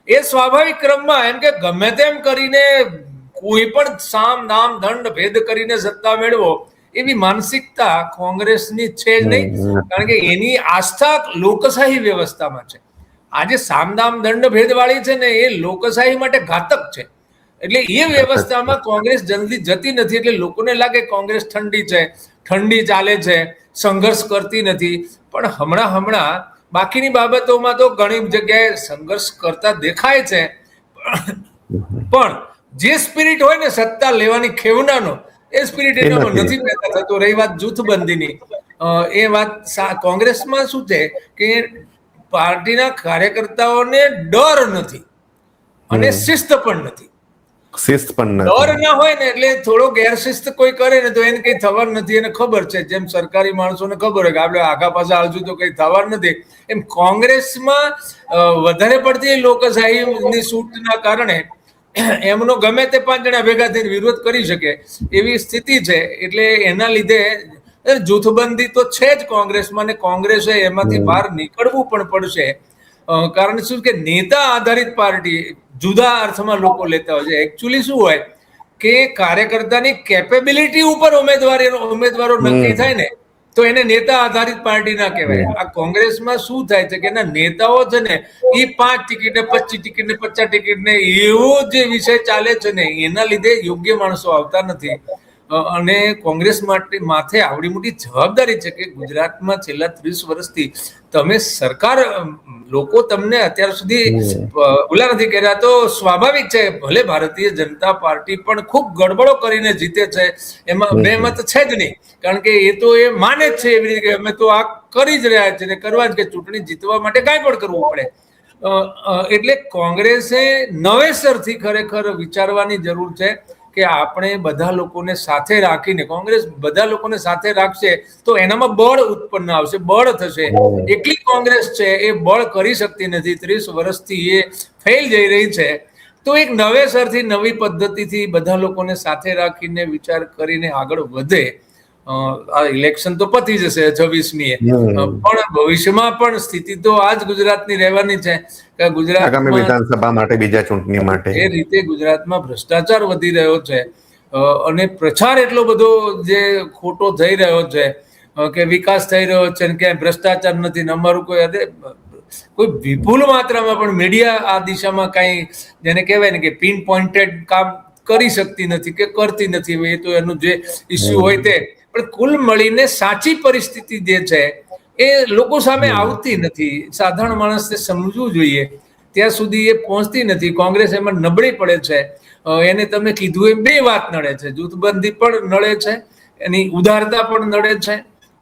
એ સ્વાભાવિક ક્રમમાં એમ કે ગમે તેમ કરીને કોઈ પણ સામ દામ દંડ ભેદ કરીને સત્તા મેળવો એવી માનસિકતા કોંગ્રેસની છે જ નહીં, કારણ કે એની આસ્થા લોકશાહી વ્યવસ્થામાં છે. આજે સામદામ દંડ ભેદ વાળી છે ને એ લોકશાહી માટે ઘાતક છે. એટલે એ વ્યવસ્થામાં કોંગ્રેસ જલ્દી જતી નથી. એટલે લોકોને લાગે કોંગ્રેસ ઠંડી છે, ઠંડી ચાલે છે, સંઘર્ષ કરતી નથી, પણ હમણાં બાકીની બાબતોમાં તો ઘણી જગ્યાએ સંઘર્ષ કરતા દેખાય છે. પણ જે સ્પિરિટ હોય ને સત્તા લેવાની ખેવનાનો, એ સ્પિરિટ એનામાં નથી પેદા થતો. રહી વાત જૂથબંધીની, એ વાત કોંગ્રેસમાં શું છે કે પાર્ટીના કાર્યકર્તાઓને ડર નથી અને શિસ્ત પણ નથી. ડર ના હોય ને એટલે થોડો ગેરશિસ્ત કોઈ કરે ને તો એને કઈ થવાનું નથી, એને ખબર છે. જેમ સરકારી માણસોને ખબર હોય કે આપણે આગા પાછા હાલશું તો કઈ થવાનું નથી, એમ કોંગ્રેસમાં વધારે પડતી લોકશાહીની છૂટના કારણે એમનો ગમે તે 5 જણા ભેગા થઈને વિરોધ કરી શકે એવી સ્થિતિ છે. એટલે એના લીધે જૂથબંધી તો છે જ કોંગ્રેસમાં, ને કોંગ્રેસે એમાંથી બહાર નીકળવું પણ પડશે. કારણ શું કે નેતા આધારિત પાર્ટી જુદા અર્થમાં લોકો લેતા હોય છે. એકચ્યુઅલી શું હોય કે કાર્યકર્તાની કેપેબિલિટી ઉપર ઉમેદવારો નક્કી થાય ને તો એને નેતા આધારિત પાર્ટી ના કહેવાય. આ કોંગ્રેસમાં શું થાય છે કે એના નેતાઓ છે ને એ 5 ટિકિટ ને 25 ટિકિટ ને 50 ટિકિટ ને એવો જે વિષય ચાલે છે ને એના લીધે યોગ્ય માણસો આવતા નથી. અને કોંગ્રેસ માથે આવડી મોટી જવાબદારી છે કે ગુજરાતમાં છેલ્લા 30 વર્ષથી તમે સરકાર, લોકો તમને અત્યાર સુધી ભૂલા નથી કર્યા. તો સ્વાભાવિક છે, ભલે ભારતીય જનતા પાર્ટી પણ ખૂબ ગડબડો કરીને જીતે છે, એમાં બે મત છે જ નહીં, કારણ કે એ તો એ માને જ છે એવી રીતે કે અમે તો આ કરી જ રહ્યા છે ને કરવા જ, કે ચૂંટણી જીતવા માટે કાંઈ પણ કરવું પડે. એટલે કોંગ્રેસે નવેસરથી ખરેખર વિચારવાની જરૂર છે કે આપણે બધા લોકોને સાથે રાખીને, કોંગ્રેસ બધા લોકોને સાથે રાખશે તો એનામાં બળ ઉત્પન્ન આવશે, બળ થશે. એકલી કોંગ્રેસ છે એ બળ કરી શકતી નથી, 30 વર્ષથી એ ફેલ જઈ રહી છે. તો એક નવેસરથી નવી પદ્ધતિથી બધા લોકોને સાથે રાખીને વિચાર કરીને આગળ વધે. આ ઇલેક્શન તો પતી જશે 26મીએ, પણ ભવિષ્યમાં પણ સ્થિતિ તો આ જ ગુજરાતની રહેવાની છે કે ગુજરાતમાં વિધાનસભા માટે, બીજા ચૂંટણી માટે એ રીતે ગુજરાતમાં ભ્રષ્ટાચાર વધી રહ્યો છે અને પ્રચાર એટલો બધો જે ખોટો થઈ રહ્યો છે કે વિકાસ થઈ રહ્યો છે ને ક્યાંય ભ્રષ્ટાચાર નથી ને અમારું કોઈ વિપુલ માત્રામાં પણ મીડિયા આ દિશામાં કાંઈ જેને કહેવાય ને કે પિન પોઇન્ટેડ કામ કરી શકતી નથી કે કરતી નથી. એ તો એનું જે ઇસ્યુ હોય તે, પણ કુલ મળીને સાચી પરિસ્થિતિ જે છે એ લોકો સામે આવતી નથી. સાધારણ માણસને સમજવું જોઈએ, ત્યાં સુધી એ પહોંચતી નથી. કોંગ્રેસ એમાં નબળી પડે છે. એને તમે કીધું એમ બે વાત નડે છે, જૂથબંધી પણ નડે છે, એની ઉદારતા પણ નડે છે.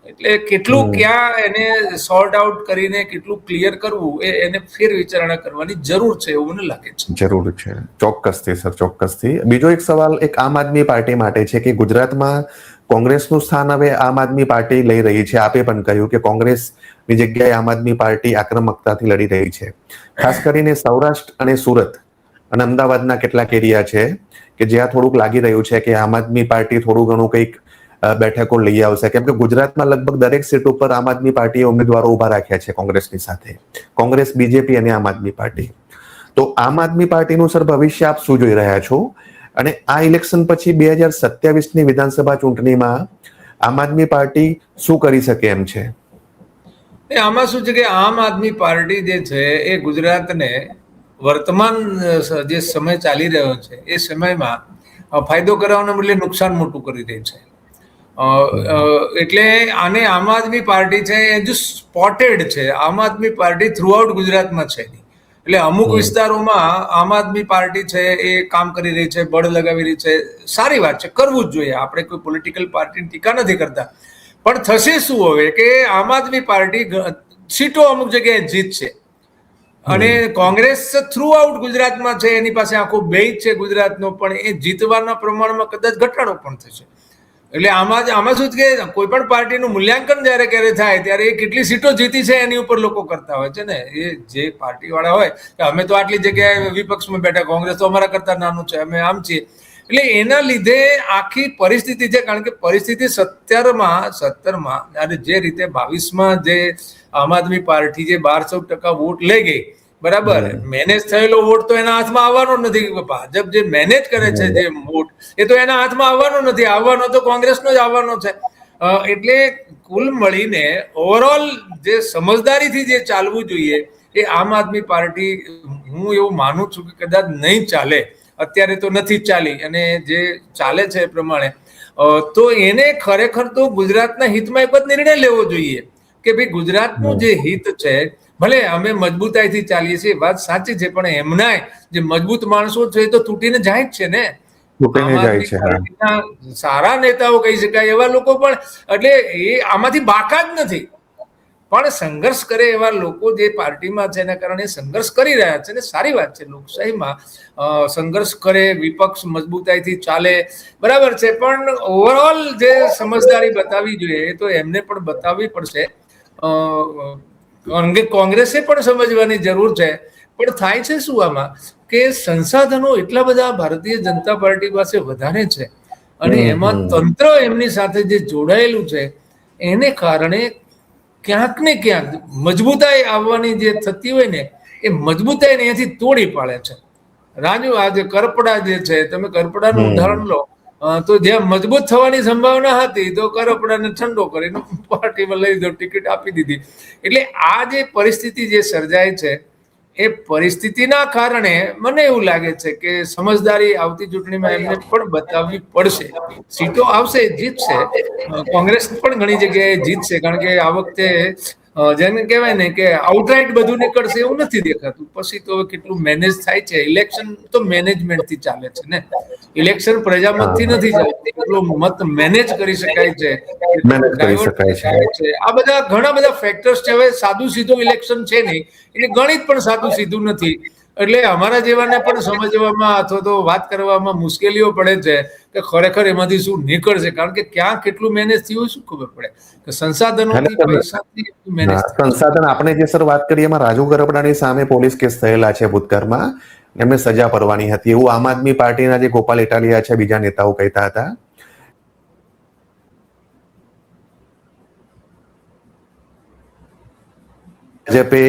એટલે કેટલું ક્યાં એને સોર્ટ આઉટ કરીને કેટલું ક્લિયર કરવું એને ફેર વિચારણા કરવાની જરૂર છે એવું મને લાગે છે. જરૂર છે, ચોક્કસથી સર, ચોક્કસથી. બીજો એક સવાલ એક આમ આદમી પાર્ટી માટે છે કે ગુજરાતમાં કોંગ્રેસનું સ્થાન હવે આમ આદમી પાર્ટી લઈ રહી છે. આપે પણ કહ્યું કે કોંગ્રેસની જગ્યાએ આમ આદમી પાર્ટી આક્રમકતાથી લડી રહી છે. ખાસ કરીને સૌરાષ્ટ્ર અને સુરત અને અમદાવાદના કેટલાક એરિયા છે કે જ્યાં થોડુંક લાગી રહ્યું છે કે આમ આદમી પાર્ટી થોડું ઘણું કંઈક બેઠકો લઈ આવશે, કેમ કે ગુજરાતમાં લગભગ દરેક સીટ ઉપર આમ આદમી પાર્ટીએ ઉમેદવારો ઉભા રાખ્યા છે કોંગ્રેસની સાથે, કોંગ્રેસ, બીજેપી અને આમ આદમી પાર્ટી. તો આમ આદમી પાર્ટીનું સર ભવિષ્ય આપ શું જોઈ રહ્યા છો? અને આ ઇલેક્શન પછી 2027ની વિધાનસભા ચૂંટણીમાં આમ આદમી પાર્ટી શું કરી શકે એમ છે? આમાં શું છે કે આમ આદમી પાર્ટી જે છે એ ગુજરાતને વર્તમાન જે સમય ચાલી રહ્યો છે એ સમયમાં ફાયદો કરવાના બદલે નુકસાન મોટું કરી રહી છે. એટલે આને આમ આદમી પાર્ટી છે એ જો સ્પોટેડ છે. આમ આદમી પાર્ટી થ્રુઆઉટ ગુજરાતમાં છે નહીં. એટલે અમુક વિસ્તારોમાં આમ આદમી પાર્ટી છે એ કામ કરી રહી છે, બળ લગાવી રહી છે. સારી વાત છે, કરવું જ જોઈએ. આપણે કોઈ પોલિટિકલ પાર્ટીની ટીકા નથી કરતા, પણ થશે શું હવે કે આમ આદમી પાર્ટી સીટો અમુક જગ્યાએ જીતશે અને કોંગ્રેસ થ્રુ આઉટ ગુજરાતમાં છે, એની પાસે આખો બેઝ છે ગુજરાતનો, પણ એ જીતવાના પ્રમાણમાં કદાચ ઘટાડો પણ થશે. એટલે આમાં શું કે કોઈ પણ પાર્ટીનું મૂલ્યાંકન જ્યારે ક્યારે થાય ત્યારે એ કેટલી સીટો જીતી છે એની ઉપર લોકો કરતા હોય છે ને. એ જે પાર્ટી વાળા હોય કે અમે તો આટલી જગ્યાએ વિપક્ષમાં બેઠા, કોંગ્રેસ તો અમારા કરતા નાનું છે, અમે આમ છીએ. એટલે એના લીધે આખી પરિસ્થિતિ છે. કારણ કે પરિસ્થિતિ 17માં અને જે રીતે 22માં જે આમ આદમી પાર્ટી જે 12% વોટ લઈ ગઈ, બરાબર, મેનેજ થયેલો વોટ તો એના હાથમાં આવવાનો નથી. ભાજપ જે મેનેજ કરે છે જે વોટ, એ તો એના હાથમાં આવવાનો નથી. આવવાનો તો કોંગ્રેસનો જ આવવાનો છે. એટલે કુલ મળીને ઓવરઓલ જે સમજદારીથી જે ચાલવું જોઈએ એ આમ આદમી પાર્ટી, હું એવું માનું છું કે કદાચ નહીં ચાલે. અત્યારે તો નથી ચાલી, અને જે ચાલે છે એ પ્રમાણે તો એને ખરેખર તો ગુજરાતના હિતમાં એક જ નિર્ણય લેવો જોઈએ કે ભાઈ ગુજરાતનું જે હિત છે, ભલે અમે મજબૂતાઈથી ચાલીએ છીએ, વાત સાચી છે, પણ એમનાય જે મજબૂત માણસો છે એ તો તૂટીને જાય જ છે ને. સારા નેતાઓ કહી શકાય એવા લોકો પણ, એટલે એ આમાંથી બાકાત નથી, પણ સંઘર્ષ કરે એવા લોકો જે પાર્ટીમાં છે એના કારણે સંઘર્ષ કરી રહ્યા છે ને. સારી વાત છે, લોકશાહીમાં સંઘર્ષ કરે, વિપક્ષ મજબૂતાઈથી ચાલે, બરાબર છે, પણ ઓવરઓલ જે સમજદારી બતાવવી જોઈએ એ તો એમને પણ બતાવવી પડશે. કોંગ્રેસે પણ સમજવાની જરૂર છે. પણ થાય છે શું આમાં કે સંસાધનો એટલા બધા ભારતીય જનતા પાર્ટી પાસે વધારે છે અને એમાં તંત્ર એમની સાથે જે જોડાયેલું છે એને કારણે ક્યાંક ને ક્યાંક મજબૂતાઈ આવવાની જે થતી હોય ને, એ મજબૂતાઈને અહીંયાથી તોડી પાડે છે. રાજુ, આ જે કરપડા જે છે, તમે કરપડાનું ઉદાહરણ લો તો જ્યાં મજબૂત થવાની સંભાવના હતી તો કરપડાને ઠંડો કરીને પાર્ટીમાં લઈ દો, ટિકિટ આપી દીધી. એટલે આ જે પરિસ્થિતિ જે સર્જાય છે એ પરિસ્થિતિના કારણે મને એવું લાગે છે કે સમજદારી આવતી ચૂંટણીમાં એમને પણ બતાવવી પડશે. સીટો આવશે, જીતશે, કોંગ્રેસ પણ ઘણી જગ્યાએ જીતશે. કારણ કે આ વખતે જેને કહેવાય ને કે આઉટરાઇટ બધું નીકળશે એવું નથી દેખાતું. પછી તો કેટલું મેનેજ થાય છે. ઇલેક્શન તો મેનેજમેન્ટથી ચાલે છે ને. ઇલેક્શન પ્રજામતથી નથી ચાલતું. કેટલું મત મેનેજ કરી શકાય છે, આ બધા ઘણા બધા ફેક્ટર્સ છે. હવે સાદું સીધું ઇલેક્શન છે નહીં, એટલે ગણિત પણ સાદું સીધું નથી. એટલે અમારા જેવાને પણ સમજવામાં અથવા તો વાત કરવામાં મુશ્કેલીઓ પડે છે કે ખરેખર એમાંથી શું નીકળશે. કારણ કે ક્યાં કેટલું મેનેજ થયું શું ખબર પડે કે સંસાધનોથી, પૈસાથી મેનેજ. સંસાધન આપણે જે સર વાત કરીએ એમાં રાજુ કરપડાની સામે પોલીસ કેસ થયેલા છે ભૂતકાળમાં, એમને સજા પડવાની હતી એવું આમ આદમી પાર્ટીના જે ગોપાલ ઇટાલિયા છે, બીજા નેતાઓ કહેતા હતા. ભાજપે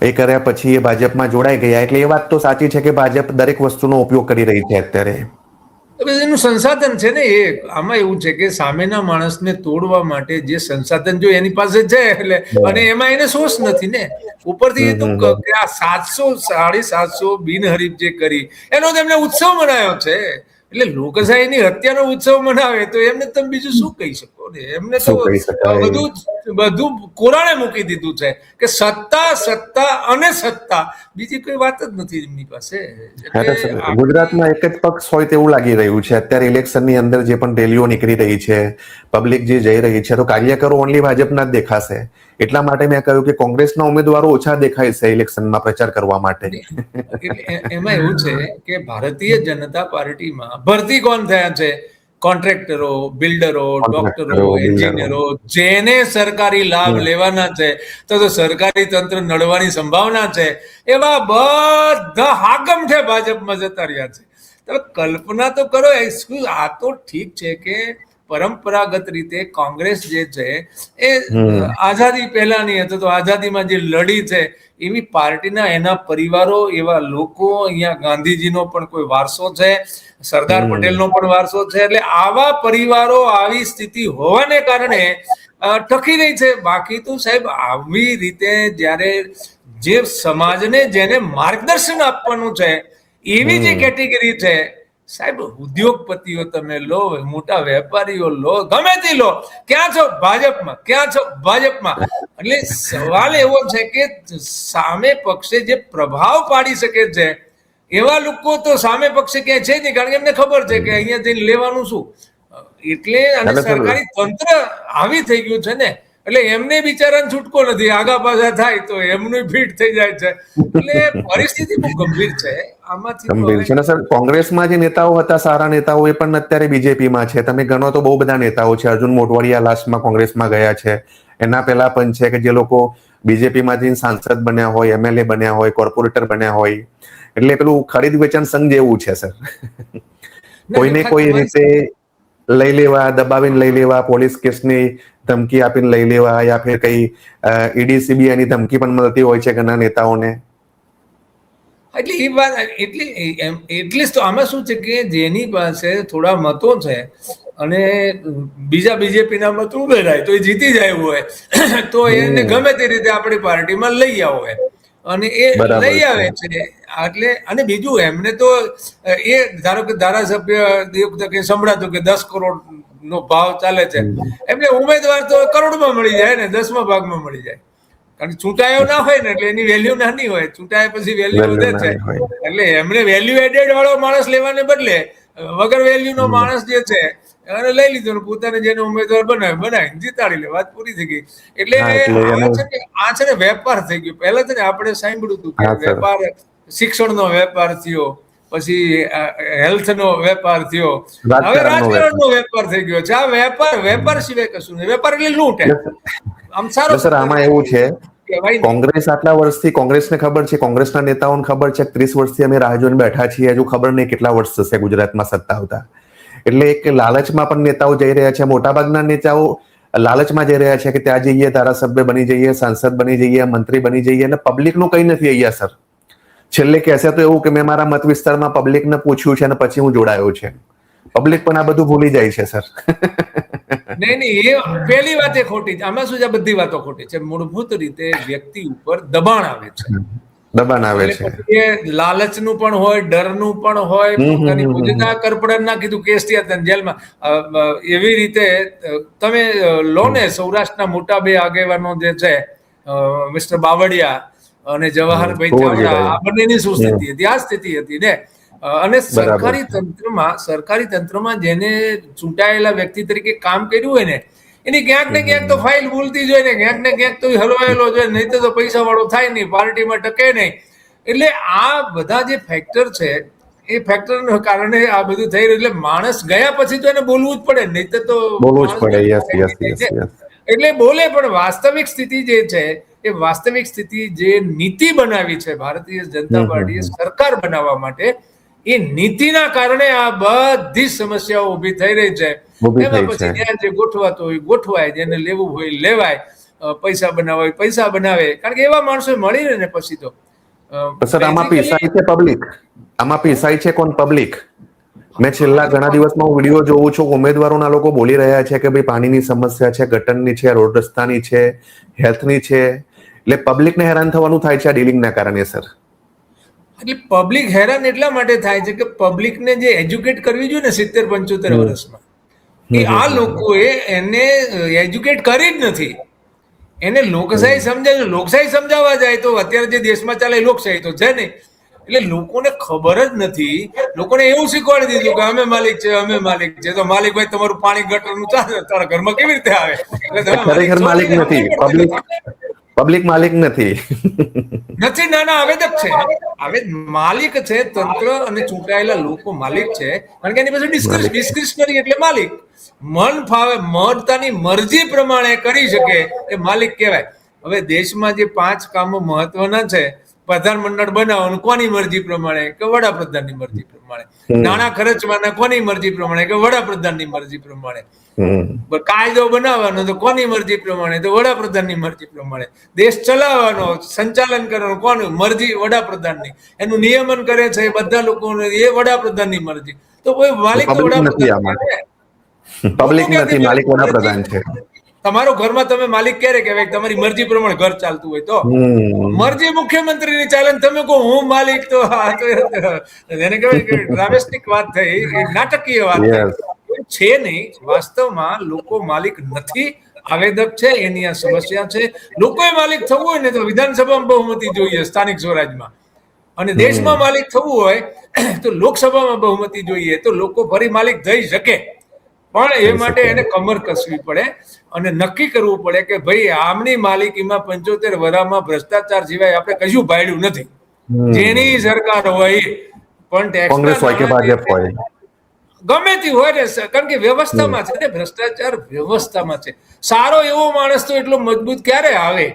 એ કર્યા પછી એ ભાજપમાં જોડાઈ ગયા. એટલે એ વાત તો સાચી છે કે ભાજપ દરેક વસ્તુનો ઉપયોગ કરી રહી છે અત્યારે. એનું સંસાધન છે ને. એ આમાં એવું છે કે સામેના માણસને તોડવા માટે જે સંસાધન જો એની પાસે છે, એટલે અને એમાં એને સોર્સ નથી ને. ઉપરથી એ તો 700-750 બિનહરીફ જે કરી એનો તેમને ઉત્સવ મનાયો છે. એટલે લોકશાહીની હત્યાનો ઉત્સવ મનાવે તો એમને તમે બીજું શું કહી શકો ને. એમને તો બધું કોરાણે મૂકી દીધું છે કે સત્તા અને સત્તા, બીજી કોઈ વાત જ નથી એમની પાસે. ગુજરાતમાં એક જ પક્ષ હોય તેવું લાગી રહ્યું છે અત્યારે. ઇલેક્શનની અંદર જે પણ રેલીઓ નીકળી રહી છે, પબ્લિક જે જઈ રહી છે, તો કાર્યકરો ઓનલી ભાજપના જ દેખાશે. એટલા માટે મેં કહ્યું કે કોંગ્રેસના ઉમેદવારો ઓછા દેખાય છે ઇલેક્શનમાં પ્રચાર કરવા માટે. એમાં એવું છે કે ભારતીય જનતા પાર્ટીમાં ભરતી કોણ થયા છે? કોન્ટ્રાક્ટરો, બિલ્ડરો, ડોક્ટરો, એન્જિનિયરો, જેને સરકારી લાભ લેવાના છે તો સરકારી તંત્ર નડવાની સંભાવના છે, એવા બધા હાકમ છે ભાજપમાં જતા રહ્યા છે. તમે કલ્પના તો કરો. આ તો ઠીક છે કે પરંપરાગત રીતે કોંગ્રેસ જે છે એ આઝાદી પહેલાની હતી, તો આઝાદીમાં જે લડી છે એવી પાર્ટીના એના પરિવારો, એવા લોકો, અહીંયા ગાંધીજીનો પણ કોઈ વારસો છે, સરદાર પટેલનો પણ વારસો છે. એટલે આવા પરિવારો, આવી સ્થિતિ હોવાને કારણે ટકી રહી છે. બાકી તો સાહેબ આવી રીતે જ્યારે જે સમાજને જેને માર્ગદર્શન આપવાનું છે એવી જે કેટેગરી છે સાહેબ, ઉદ્યોગપતિઓ તમે લો, મોટા વેપારીઓ લો, ગમે તે લો, ક્યાં છો ભાજપમાં, ક્યાં છો ભાજપમાં. એટલે સવાલ એવો છે કે સામે પક્ષે જે પ્રભાવ પાડી શકે છે એવા લોકો તો સામે પક્ષે ક્યાંય છે જ નહીં, કારણ કે એમને ખબર છે કે અહીંયા જઈને લેવાનું શું. એટલે અને એટલે સર, સરકારી તંત્ર આવી થઈ ગયું છે ને, એટલે એમને બિચારાને છૂટકો નથી, આગા પાછા થાય તો એમનું ફીટ થઈ જાય છે. એટલે પરિસ્થિતિ બહુ ગંભીર છે આમાંથી. ગંભીર છે ને સર. કોંગ્રેસમાં જે નેતાઓ હતા, સારા નેતાઓ, એ પણ અત્યારે બીજેપીમાં છે. તમે ગણો તો બહુ બધા નેતાઓ છે. અર્જુન મોઢવાડિયા લાસ્ટમાં કોંગ્રેસમાં ગયા છે. એના પહેલા પણ છે કે જે લોકો બીજેપીમાં જઈને સાંસદ બન્યા હોય, એમએલએ બન્યા હોય, કોર્પોરેટર બન્યા હોય. એટલે પેલું ખરીદ વેચાણ સંઘ જેવું છે સર. કોઈને કોઈ રીતે લઈ લેવા, દબાવીને લઈ લેવા, પોલીસ કેસની ધમકી આપીને લઈ લેવા, યા ફિર કઈ ઈડી સીબીઆઈ ની ધમકી પણ મળતી હોય છે ઘણા નેતાઓને. એટલે એ વાત એટલે જ તો આમાં શું છે કે જેની પાસે થોડા મતો છે અને બીજા બીજેપી ના મત ઉમેરાય તો એ જીતી જાય હોય તો એને ગમે તે રીતે આપણી પાર્ટીમાં લઈ આવો હોય અને એ લઈ આવે છે. એટલે અને બીજું એમને તો એ ધારો કે ધારાસભ્ય સંભળાતું કે 10 કરોડ નો ભાવ ચાલે છે, એમને ઉમેદવાર તો કરોડમાં મળી જાય ને, 10મા ભાગમાં મળી જાય. કારણ કે ચૂંટાયો ના હોય ને એટલે એની વેલ્યુ નાની હોય, ચૂંટાયા પછી વેલ્યુ વધે છે. એટલે એમને વેલ્યુ એડેડ વાળો માણસ લેવાને બદલે વગર વેલ્યુ નો માણસ જે છે એને લઈ લીધો ને પોતાને જેને ઉમેદવાર બનાવી જીતાડી લે, વાત પૂરી થઈ ગઈ. એટલે આ છે ને વેપાર થઈ ગયો. પહેલા છે ને આપણે સાંભળ્યું હતું કે વેપાર, શિક્ષણનો વેપાર થયો, પછી હેલ્થ નો વેપાર થયો, હવે રાજકારણ નો વેપાર થઈ ગયો છે. આ વેપાર સિવાય કશું નહીં. વેપાર એટલે લૂંટ. આમ સારો સર, આમાં એવું છે, કોંગ્રેસ આટલા વર્ષથી, કોંગ્રેસને ખબર છે, કોંગ્રેસના નેતાઓને ખબર છે, 30 વર્ષથી અમે રાહ જોઈને બેઠા છીએ, હજુ ખબર નહીં કેટલા વર્ષ થશે ગુજરાતમાં સત્તા આવતા. એટલે એક લાલચમાં પણ નેતાઓ જઈ રહ્યા છે. મોટાભાગના નેતાઓ લાલચમાં જઈ રહ્યા છે કે ત્યાં જઈએ, ધારાસભ્ય બની જઈએ, સાંસદ બની જઈએ, મંત્રી બની જઈએ, અને પબ્લિકનું કઈ નથી અહીંયા સર. છેલ્લે કહેશે તો એવું કે મેં મારા મત વિસ્તારમાં પબ્લિકને પૂછ્યું છે અને પછી હું જોડાયો છે. પબ્લિક પણ આ બધું ભૂલી જાય છે સર. નહીં, એ પહેલી વાત એ ખોટી છે. આમાં શું છે, બધી વાતો ખોટી છે. મૂળભૂત રીતે વ્યક્તિ ઉપર દબાણ આવે છે. દબાણ આવે છે. એ લાલચનું પણ હોય, ડરનું પણ હોય, પોતાની ભુજના કરપડન ના કીધું કેસ થયા જેલમાં. એવી રીતે તમે લો ને, સૌરાષ્ટ્રના મોટા બે આગેવાનો જે છે, મિસ્ટર બાવળિયા અને જવાહરભાઈ ચાવડા, આ બંનેની શું સ્થિતિ હતી? આ સ્થિતિ હતી ને. અને સરકારી તંત્રમાં જેને ચૂંટાયેલા વ્યક્તિ તરીકે કામ કર્યું હોય ને, એની ક્યાંક ને ક્યાંક તો ફાઇલ ભૂલતી જ હોય ને, ક્યાંક ને ક્યાંક તો હલવાયેલો જોઈએ, નહીં તો પૈસા વાળો થાય નહીં, પાર્ટીમાં ટકે નહીં. એટલે આ બધા જે ફેક્ટર છે એ ફેક્ટરના કારણે આ બધું થઈ રહ્યું. એટલે માણસ ગયા પછી તો એને બોલવું જ પડે, નહીં તો બોલવું જ પડે. એટલે બોલે, પણ વાસ્તવિક સ્થિતિ જે છે એ વાસ્તવિક સ્થિતિ જે નીતિ બનાવી છે ભારતીય જનતા પાર્ટીએ સરકાર બનાવવા માટે, એ નીતિના કારણે આ બધી સમસ્યાઓ ઉભી થઈ રહી છે. એમાં પછી જ્યાં જે ગોઠવાતો હોય ગોઠવાય, જેને લેવું હોય લેવાય, પૈસા બનાવવા હોય પૈસા બનાવે, કારણ કે એવા માણસો મળી રહે ને પછી તો. સર, આમાં પીસાય છે પબ્લિક. આમાં પીસાય છે કોણ? પબ્લિક. મેં છેલ્લા ઘણા દિવસમાં વિડીયો જોઉં છું, ઉમેદવારોના લોકો બોલી રહ્યા છે કે ભાઈ પાણીની સમસ્યા છે, ગટરની છે, રોડ રસ્તાની છે, હેલ્થની છે. એટલે પબ્લિકને હેરાન થવાનું થાય છે આ ડીલિંગના કારણે સર. એટલે પબ્લિક હેરાન એટલા માટે થાય છે કે પબ્લિકને જે એજ્યુકેટ કરવી જોઈએ ને 70-75 વર્ષમાં, એ આ લોકોએ એને એજ્યુકેટ કરી જ નથી. એને લોકશાહી સમજાય, લોકશાહી સમજાવવા જાય તો અત્યારે જે દેશમાં ચાલે લોકશાહી તો છે નહીં. એટલે લોકોને ખબર જ નથી. લોકોને એવું શીખવાડી દીધું કે અમે માલિક છે, અમે માલિક છે. તો માલિક ભાઈ તમારું પાણી ગટરનું ચાલે, તારા ઘરમાં કેવી રીતે આવે? એટલે ખરેખર માલિક નથી, પબ્લિક માલિક નથી. ના ના, આવેદક છે. હવે માલિક છે તંત્ર અને ચૂંટાયેલા લોકો માલિક છે, કારણ કે એની પાસે ડિસ્ક્રિશનરી એટલે માલિક. મન ફાવે, પોતાની મરજી પ્રમાણે કરી શકે એ માલિક કહેવાય. હવે દેશમાં જે 5 કામો મહત્વના છે, પ્રધાનમંડળ બનાવવાનું કોની મરજી પ્રમાણે? કે વડાપ્રધાનની મરજી પ્રમાણે. નાણાં ખર્ચવાના કોની મરજી પ્રમાણે? કે વડાપ્રધાનની મરજી પ્રમાણે. કાયદો બનાવવાનો તો કોની મરજી પ્રમાણે? તો વડાપ્રધાનની મરજી પ્રમાણે. દેશ ચલાવવાનો, સંચાલન કરવાનું કોની મરજી? વડાપ્રધાનની. એનું નિયમન કરે છે બધા લોકો, એ વડાપ્રધાનની મરજી. તો કોઈ માલિક તો વડાપ્રધાન, પબ્લિક નથી, માલિક વડાપ્રધાન છે. તમારો ઘરમાં તમે માલિક ક્યારે કહેવાય? તમારી મરજી પ્રમાણે ઘર ચાલતું હોય તો. મરજી મુખ્યમંત્રીની ચાલે ને તમે કહો હું માલિક, તો આ તો એને કહેવાય કે ડ્રામેસ્ટિક વાત થઈ, એ નાટકીય વાત થઈ. છે નહીં. વાસ્તવમાં લોકો માલિક નથી, આવેદક છે, એની આ સમસ્યા છે. લોકોએ માલિક થવું હોય ને તો વિધાનસભામાં બહુમતી જોઈએ, સ્થાનિક સ્વરાજમાં. અને દેશમાં માલિક થવું હોય તો લોકસભામાં બહુમતી જોઈએ, તો લોકો ફરી માલિક થઈ શકે. પણ એ માટે એને કમર કસવી પડે અને નક્કી કરવું પડે કે ભાઈ આમની માલિકીમાં 75 વર્ષમાં ભ્રષ્ટાચાર સિવાય આપણે કશું ભાડ્યું નથી. જેની સરકાર હોય પણ કોંગ્રેસ હોય કે ભાજપ હોય, ગમે તે હોય ને, કારણ કે વ્યવસ્થામાં છે ને, ભ્રષ્ટાચાર વ્યવસ્થામાં છે. સારો એવો માણસ તો એટલો મજબૂત ક્યારે આવે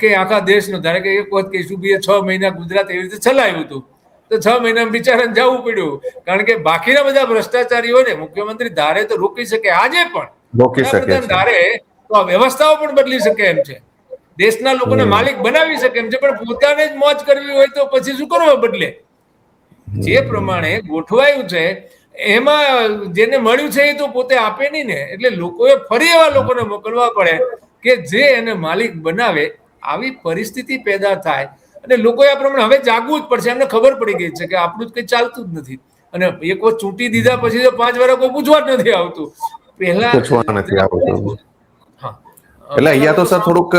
કે આખા દેશનો, ધારે કે એક વખત કેશુભાઈએ 6 મહિના ગુજરાત એવી રીતે ચલાવ્યું હતું, તો 6 મહિના બિચારાને જવું પડ્યું. કારણ કે બાકીના બધા ભ્રષ્ટાચારીઓને મુખ્યમંત્રી ધારે તો રોકી શકે, આજે પણ વડાપ્રધાન ધારે તો આ વ્યવસ્થાઓ પણ બદલી શકે એમ છે, દેશના લોકોને માલિક બનાવી શકે એમ છે. પણ પોતાને જ મોજ કરવી હોય તો પછી શું કરવા બદલે? જે પ્રમાણે ગોઠવાયું છે એમાં જેને મળ્યું છે એ તો પોતે આપે નહીં ને. એટલે લોકોએ ફરી એવા લોકોને મોકલવા પડે કે જે એને માલિક બનાવે. આવી પરિસ્થિતિ પેદા થાય અને લોકોએ આ પ્રમાણે હવે જાગવું જ પડશે. એમને ખબર પડી ગઈ છે કે આપણું જ કંઈ ચાલતું જ નથી. અને એક વખત ચૂંટી દીધા પછી તો 5 વર્ષ કોઈ પૂછવા જ નથી આવતું. પહેલા નથી આવતું. એટલે અહીંયા તો સર થોડુંક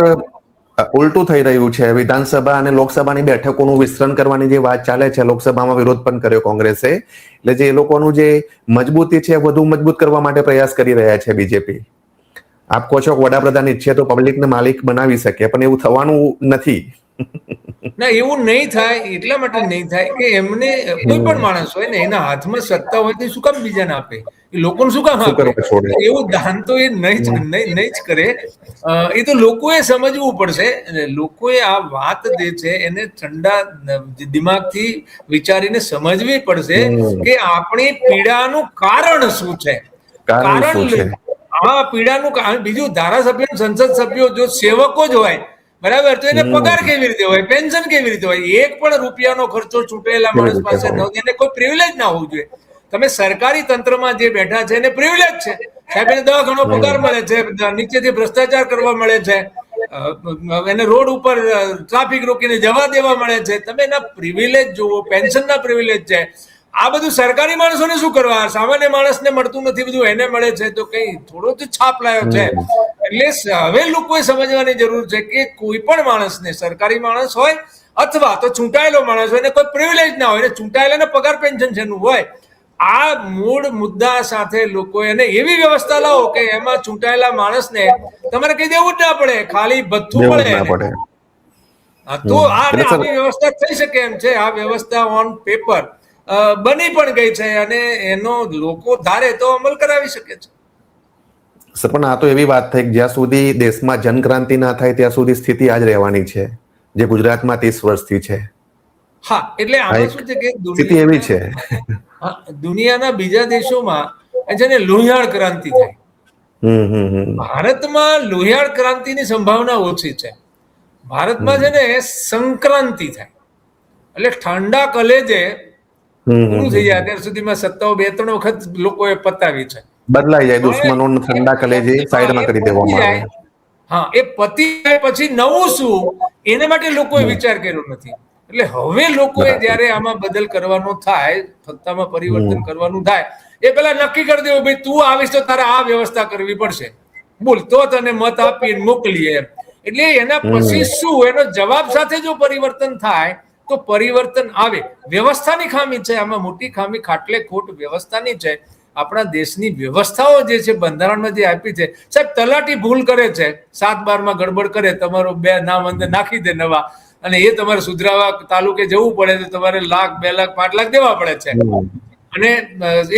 ઉલટું થઈ રહ્યું છે. વિધાનસભા અને લોકસભાની બેઠકોનું વિસ્તરણ કરવાની જે વાત ચાલે છે, લોકસભામાં વિરોધ પણ કર્યો કોંગ્રેસે. એટલે જે એ લોકોનું જે મજબૂતી છે વધુ મજબૂત કરવા માટે પ્રયાસ કરી રહ્યા છે બીજેપી. આપ કહો છો વડાપ્રધાન ઈચ્છે તો પબ્લિકને માલિક બનાવી શકે, પણ એવું થવાનું નથી. ના, એવું નહીં થાય. એટલા માટે નહીં થાય કે એમને કોઈ પણ માણસ હોય ને, એના હાથમાં સત્તા હોય તો શું કામ બીજાને આપે? એ લોકોને શું કામ આપે? એવું દાન તો એ નહીં જ કરે. એ તો લોકોએ સમજવું પડશે. લોકોએ આ વાત જે છે એને ઠંડા દિમાગથી વિચારીને સમજવી પડશે કે આપણી પીડાનું કારણ શું છે. કારણ આ પીડાનું બીજું, ધારાસભ્ય, સંસદ સભ્યો જો સેવકો જ હોય બરાબર, તો એને પગાર કેવી રીતે હોય, પેન્શન કેવી રીતે હોય? એક પણ રૂપિયાનો ખર્ચો ચૂંટેલા માણસ પાસે ન હોય, એને કોઈ પ્રિવિલેજ ના હોવું જોઈએ. તમે સરકારી તંત્રમાં જે બેઠા છે એને પ્રિવિલેજ છે. સાહેબ એને દવાખાનો પગાર મળે છે, નીચેથી ભ્રષ્ટાચાર કરવા મળે છે, એને રોડ ઉપર ટ્રાફિક રોકીને જવા દેવા મળે છે. તમે એના પ્રિવિલેજ જુઓ, પેન્શનના પ્રિવિલેજ છે. આ બધું સરકારી માણસોને શું કરવા? સામાન્ય માણસને મળતું નથી, બધું એને મળે છે. તો કઈ થોડો જ છાપ લાયો છે. એટલે હવે લોકોએ સમજવાની જરૂર છે કે કોઈ પણ માણસને, સરકારી માણસ હોય અથવા તો ચૂંટાયેલો માણસ હોય, એને કોઈ પ્રિવિલેજ ના હોય. ચૂંટાયેલાને પગાર પેન્શન જેનું હોય, આ મૂળ મુદ્દા સાથે લોકો એને એવી વ્યવસ્થા લાવો કે એમાં ચૂંટાયેલા માણસને તમારે કઈ દેવું જ ના પડે, ખાલી ભથ્થું મળે. તો આવી વ્યવસ્થા થઈ શકે એમ છે. આ વ્યવસ્થા ઓન પેપર બની પણ ગઈ છે અને એનો લોકો ધારે તો અમલ કરાવી શકે છે. પણ આ તો એવી વાત થઈ કે જ્યાં સુધી દેશમાં જનક્રાંતિ ના થાય ત્યાં સુધી સ્થિતિ આ જ રહેવાની છે, જે ગુજરાતમાં 30 વર્ષથી છે. હા, એટલે આમાં શું છે કે સ્થિતિ એવી છે. દુનિયાના બીજા દેશોમાં છે ને લોહિયાળ ક્રાંતિ થાય. ભારતમાં લોહિયાળ ક્રાંતિની સંભાવના ઓછી છે. ભારતમાં છે ને સંક્રાંતિ થાય. એટલે ઠંડા કલેજે પૂરું થઈ જાય. અત્યાર સુધીમાં સત્તાઓ 2-3 વખત લોકોએ પતાવી છે. બદલાઈ જાય, દુશ્મનો ઠંડા કલેજે સાઈડમાં કરી દેવામાં આવે. હા, એ પતિ જાય પછી નવું શું, એને માટે લોકોએ વિચાર કર્યો નથી. એટલે હવે લોકોએ જયારે આમાં બદલ કરવાનો થાય, સત્તામાં પરિવર્તન કરવાનું થાય, એ પેલા નક્કી કરી દેવું, ભાઈ તું આવીશ તો તારે આ વ્યવસ્થા કરવી પડશે, બોલ, તો તને મત આપીને મોકલીએ. એટલે એના પછી શું, એનો જવાબ સાથે જો પરિવર્તન થાય તો પરિવર્તન આવે. વ્યવસ્થાની ખામી છે આમાં, મોટી ખામી ખાટલે ખોટ વ્યવસ્થાની છે. આપણા દેશની વ્યવસ્થાઓ જે છે, બંધારણમાં જે આપી છે, સાહેબ તલાટી ભૂલ કરે છે, 7-12 ગડબડ કરે, તમારો 2 નામ અંદર નાખી દે નવા, અને એ તમારે સુધરાવા તાલુકે જવું પડે તો તમારે 1 લાખ, 2 લાખ, 5 લાખ દેવા પડે છે. અને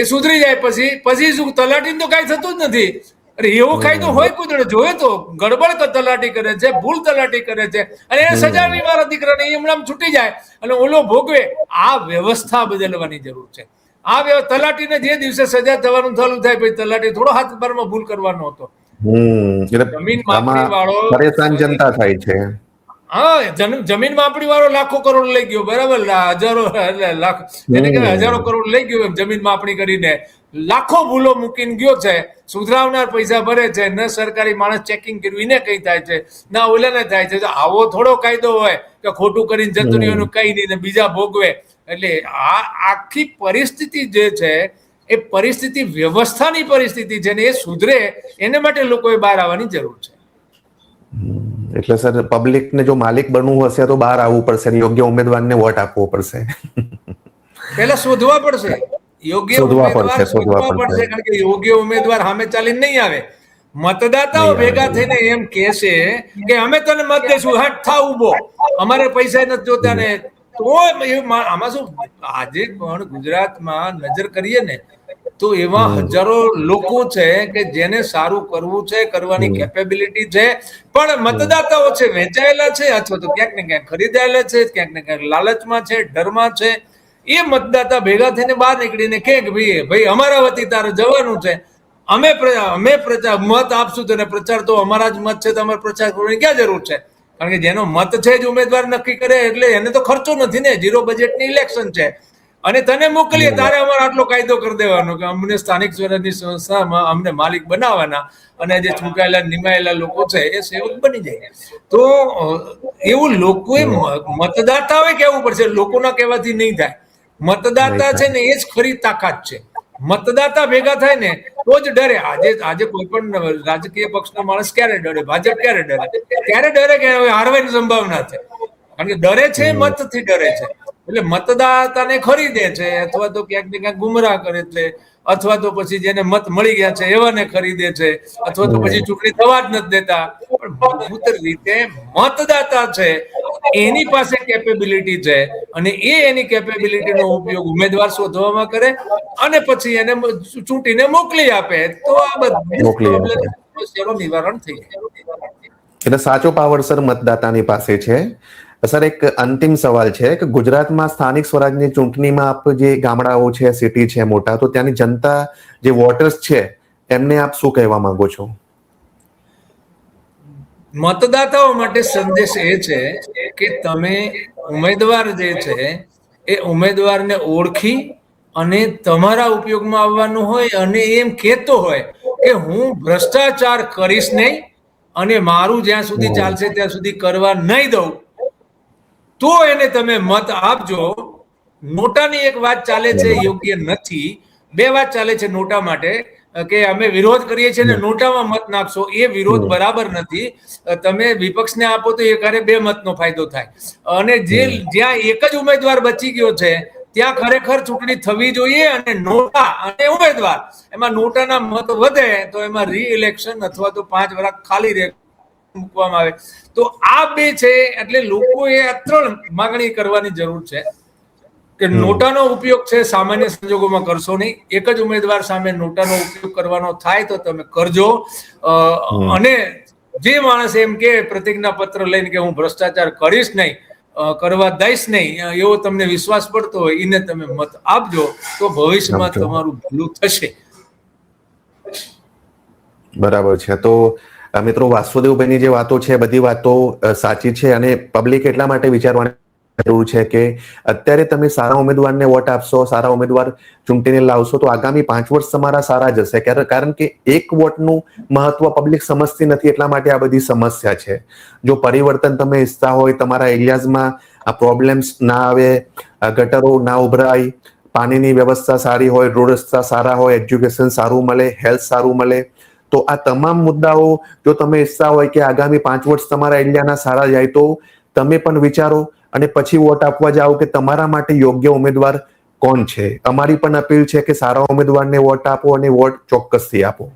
એ સુધરી જાય પછી શું, તલાટી તો કઈ થતું જ નથી. અરે એવો કાયદો હોય કોઈ જોયે તો, ગડબડ તલાટી કરે છે, ભૂલ તલાટી કરે છે, અને એને સજા નહીં, મારા દીકરાને હમણાં છૂટી જાય અને ઓલો ભોગવે. આ વ્યવસ્થા બદલવાની જરૂર છે. આ તલાટીને જે દિવસે સજા થવાનું ચાલુ થાય, પછી તલાટી થોડો હાથ બારમાં ભૂલ કરવાનો હતો. જમીન માપણી વાળો પરેશાન જનતા થાય છે. હા, જમીન માપણી વાળો લાખો કરોડ લઈ ગયો, બરાબર, હજારો લાખ, એને કહેવાય હજારો કરોડ લઈ ગયો જમીન માપણી કરીને. લાખો ભૂલો મૂકીને ગયો છે, સુધરાવનાર પૈસા ભરે છે, ન સરકારી માણસ ચેકિંગ કર્યું એને કઈ થાય છે, ના ઓલાને થાય છે. તો આવો થોડો કાયદો હોય કે ખોટું કરીને જતું રહ્યું કઈ નહીં ને બીજા ભોગવે. એટલે આ આખી પરિસ્થિતિ જે છે એ પરિસ્થિતિ વ્યવસ્થાની પરિસ્થિતિ છે ને એ સુધરે એને માટે લોકોએ બહાર આવવાની જરૂર છે. એટલે સર પબ્લિકને જો માલિક બનવું હશે તો બહાર આવવું પડશે, યોગ્ય ઉમેદવારને વોટ આપવો પડશે. પહેલા શોધવા પડશે, યોગ્ય ઉમેદવાર શોધવા પડશે, કારણ કે યોગ્ય ઉમેદવાર સામે ચાલીને નહીં આવે. મતદાતાઓ ભેગા થઈને એમ કહેશે કે અમે તને મત દઈશું, હટ થા ઉભો, અમારે પૈસા નથી જોતા ને. તો આમાં શું, આજે પણ ગુજરાતમાં નજર કરીએ ને તો એવા હજારો લોકો છે કે જેને સારું કરવું છે, કરવાની કેપેબિલિટી છે, પણ મતદાતાઓ છે વેચાયેલા છે, અથવા તો ક્યાંક ને ક્યાંક ખરીદાયેલા છે, ક્યાંક ને ક્યાંક લાલચમાં છે, ડરમાં છે. એ મતદાતા ભેગા થઈને બહાર નીકળીને કે ભાઈ અમારા વતી તારે જવાનું છે, અમે પ્રચાર મત આપશું તને, પ્રચાર તો અમારા જ મત છે, તમારે પ્રચાર કરવાની ક્યાં જરૂર છે? કારણ કે જેનો મત છે જ ઉમેદવાર નક્કી કરે, એટલે એને તો ખર્ચો નથી ને, 0 બજેટની ઇલેક્શન છે. અને તને મોકલીએ તારે અમારો આટલો કાયદો કરી દેવાનો કે અમને સ્થાનિક સ્વરાજની સંસ્થામાં અમને માલિક બનાવવાના, અને જે ચૂંટાયેલા નિમાયેલા લોકો છે એ સેવક બની જાય. તો એવું લોકોએ મતદાતાઓએ કહેવું પડશે, લોકોના કહેવાથી નહીં થાય. મતદાતા છે ને એ જ ખરી તાકાત છે. મતદાતા ભેગા થાય ને તો જ ડરે. આજે કોઈ પણ રાજકીય પક્ષનો માણસ ક્યારે ડરે? ભાજપ ક્યારે ડરે? ત્યારે ડરે કે હવે હારવાની સંભાવના છે, કારણ કે ડરે છે, મતથી ડરે છે. એટલે મતદાતાને ખરીદે છે, અથવા તો ક્યાંક ને ક્યાંક ગુમરાહ કરે છે, અથવા તો પછી જેને મત મળી ગયા છે એવાને ખરીદે છે, અથવા તો પછી ચૂંટણી થવા જ નથી દેતા. પણ મૂળભૂત રીતે મતદાતા છે એની પાસે કેપેબિલિટી છે, અને એની કેપેબિલિટીનો ઉપયોગ ઉમેદવાર શોધવામાં કરે અને પછી એને ચૂંટીને મોકલી આપે, તો આ બધું સમસ્યાનું નિવારણ થઈ જાય. એટલે સાચો પાવર સર મતદાતાની પાસે છે. સર એક અંતિમ સવાલ છે કે ગુજરાતમાં સ્થાનિક સ્વરાજની ચૂંટણીમાં આપ જે ગામડાઓ છે, સિટી છે મોટા, તો ત્યાંની જનતા જે વોટર્સ છે એમને આપ શું કહેવા માંગો છો? મતદાતાઓ માટે સંદેશ એ છે કે તમે ઉમેદવાર જે છે એ ઉમેદવારને ઓળખી અને તમારા ઉપયોગમાં આવવાનું હોય, અને એમ કહેતો હોય કે હું ભ્રષ્ટાચાર કરીશ નહીં અને મારું જ્યાં સુધી ચાલશે ત્યાં સુધી કરવા નહીં દઉં, તો એને તમે મત આપજો. નોટાની એક વાત ચાલે છે, યોગ્ય નથી. 2 વાત ચાલે છે નોટા માટે, કે અમે વિરોધ કરીએ છીએ ને નોટામાં મત નાખશો, એ વિરોધ બરાબર નથી. તમે વિપક્ષને આપો તો એકારે 2 મતનો ફાયદો થાય. અને જ્યાં એક જ ઉમેદવાર બચી ગયો છે ત્યાં ખરેખર ચૂંટણી થવી જોઈએ, અને નોટા અને ઉમેદવાર એમાં નોટાના મત વધે તો એમાં રીઇલેક્શન અથવા તો 5 વર્ષ ખાલી રહે મૂકવામાં આવે. તો આ 2 છે, એટલે લોકોએ આ 3 માંગણી કરવાની જરૂર છે કે નોટાનો ઉપયોગ છે સામાન્ય સંજોગોમાં કરશો નહીં. એક જ ઉમેદવાર સામે નોટાનો ઉપયોગ કરવાનો થાય તો તમે કરજો. અને જે માણસ એમ કે પ્રતિજ્ઞા પત્ર લઈને કે હું ભ્રષ્ટાચાર કરીશ નહીં, કરવા દઈશ નહીં, એવો તમને વિશ્વાસ પડતો હોય એને તમે મત આપજો, તો ભવિષ્યમાં તમારું ભલું થશે. બરાબર છે. તો મિત્રો, વાસુદેવભાઈની જે વાતો છે બધી વાતો સાચી છે, અને પબ્લિક એટલા માટે વિચારવાની જરૂર છે કે અત્યારે તમે સારા ઉમેદવારને વોટ આપશો, સારા ઉમેદવાર ચૂંટીને લાવશો તો આગામી 5 વર્ષ તમારા સારા જશે. કારણ કે એક વોટનું મહત્વ પબ્લિક સમજતી નથી, એટલા માટે આ બધી સમસ્યા છે. જો પરિવર્તન તમે ઈચ્છતા હોય, તમારા એરિયાઝમાં આ પ્રોબ્લેમ્સ ના આવે, ગટરો ના ઉભરાય, પાણીની વ્યવસ્થા સારી હોય, રોડ રસ્તા સારા હોય, એજ્યુકેશન સારું મળે, હેલ્થ સારું મળે, તો આ તમામ મુદ્દાઓ જો તમે ઈચ્છતા હોય કે આગામી 5 વર્ષ તમારા એરિયાના સારા જાય, તો તમે પણ વિચારો અને પછી વોટ આપવા જાઓ કે તમારા માટે યોગ્ય ઉમેદવાર કોણ છે. અમારી પણ અપીલ છે કે સારા ઉમેદવારને વોટ આપો અને વોટ ચોક્કસથી આપો.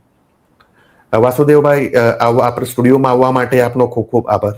વાસુદેવભાઈ, આપણે સ્ટુડિયોમાં આવવા માટે આપનો ખૂબ ખૂબ આભાર.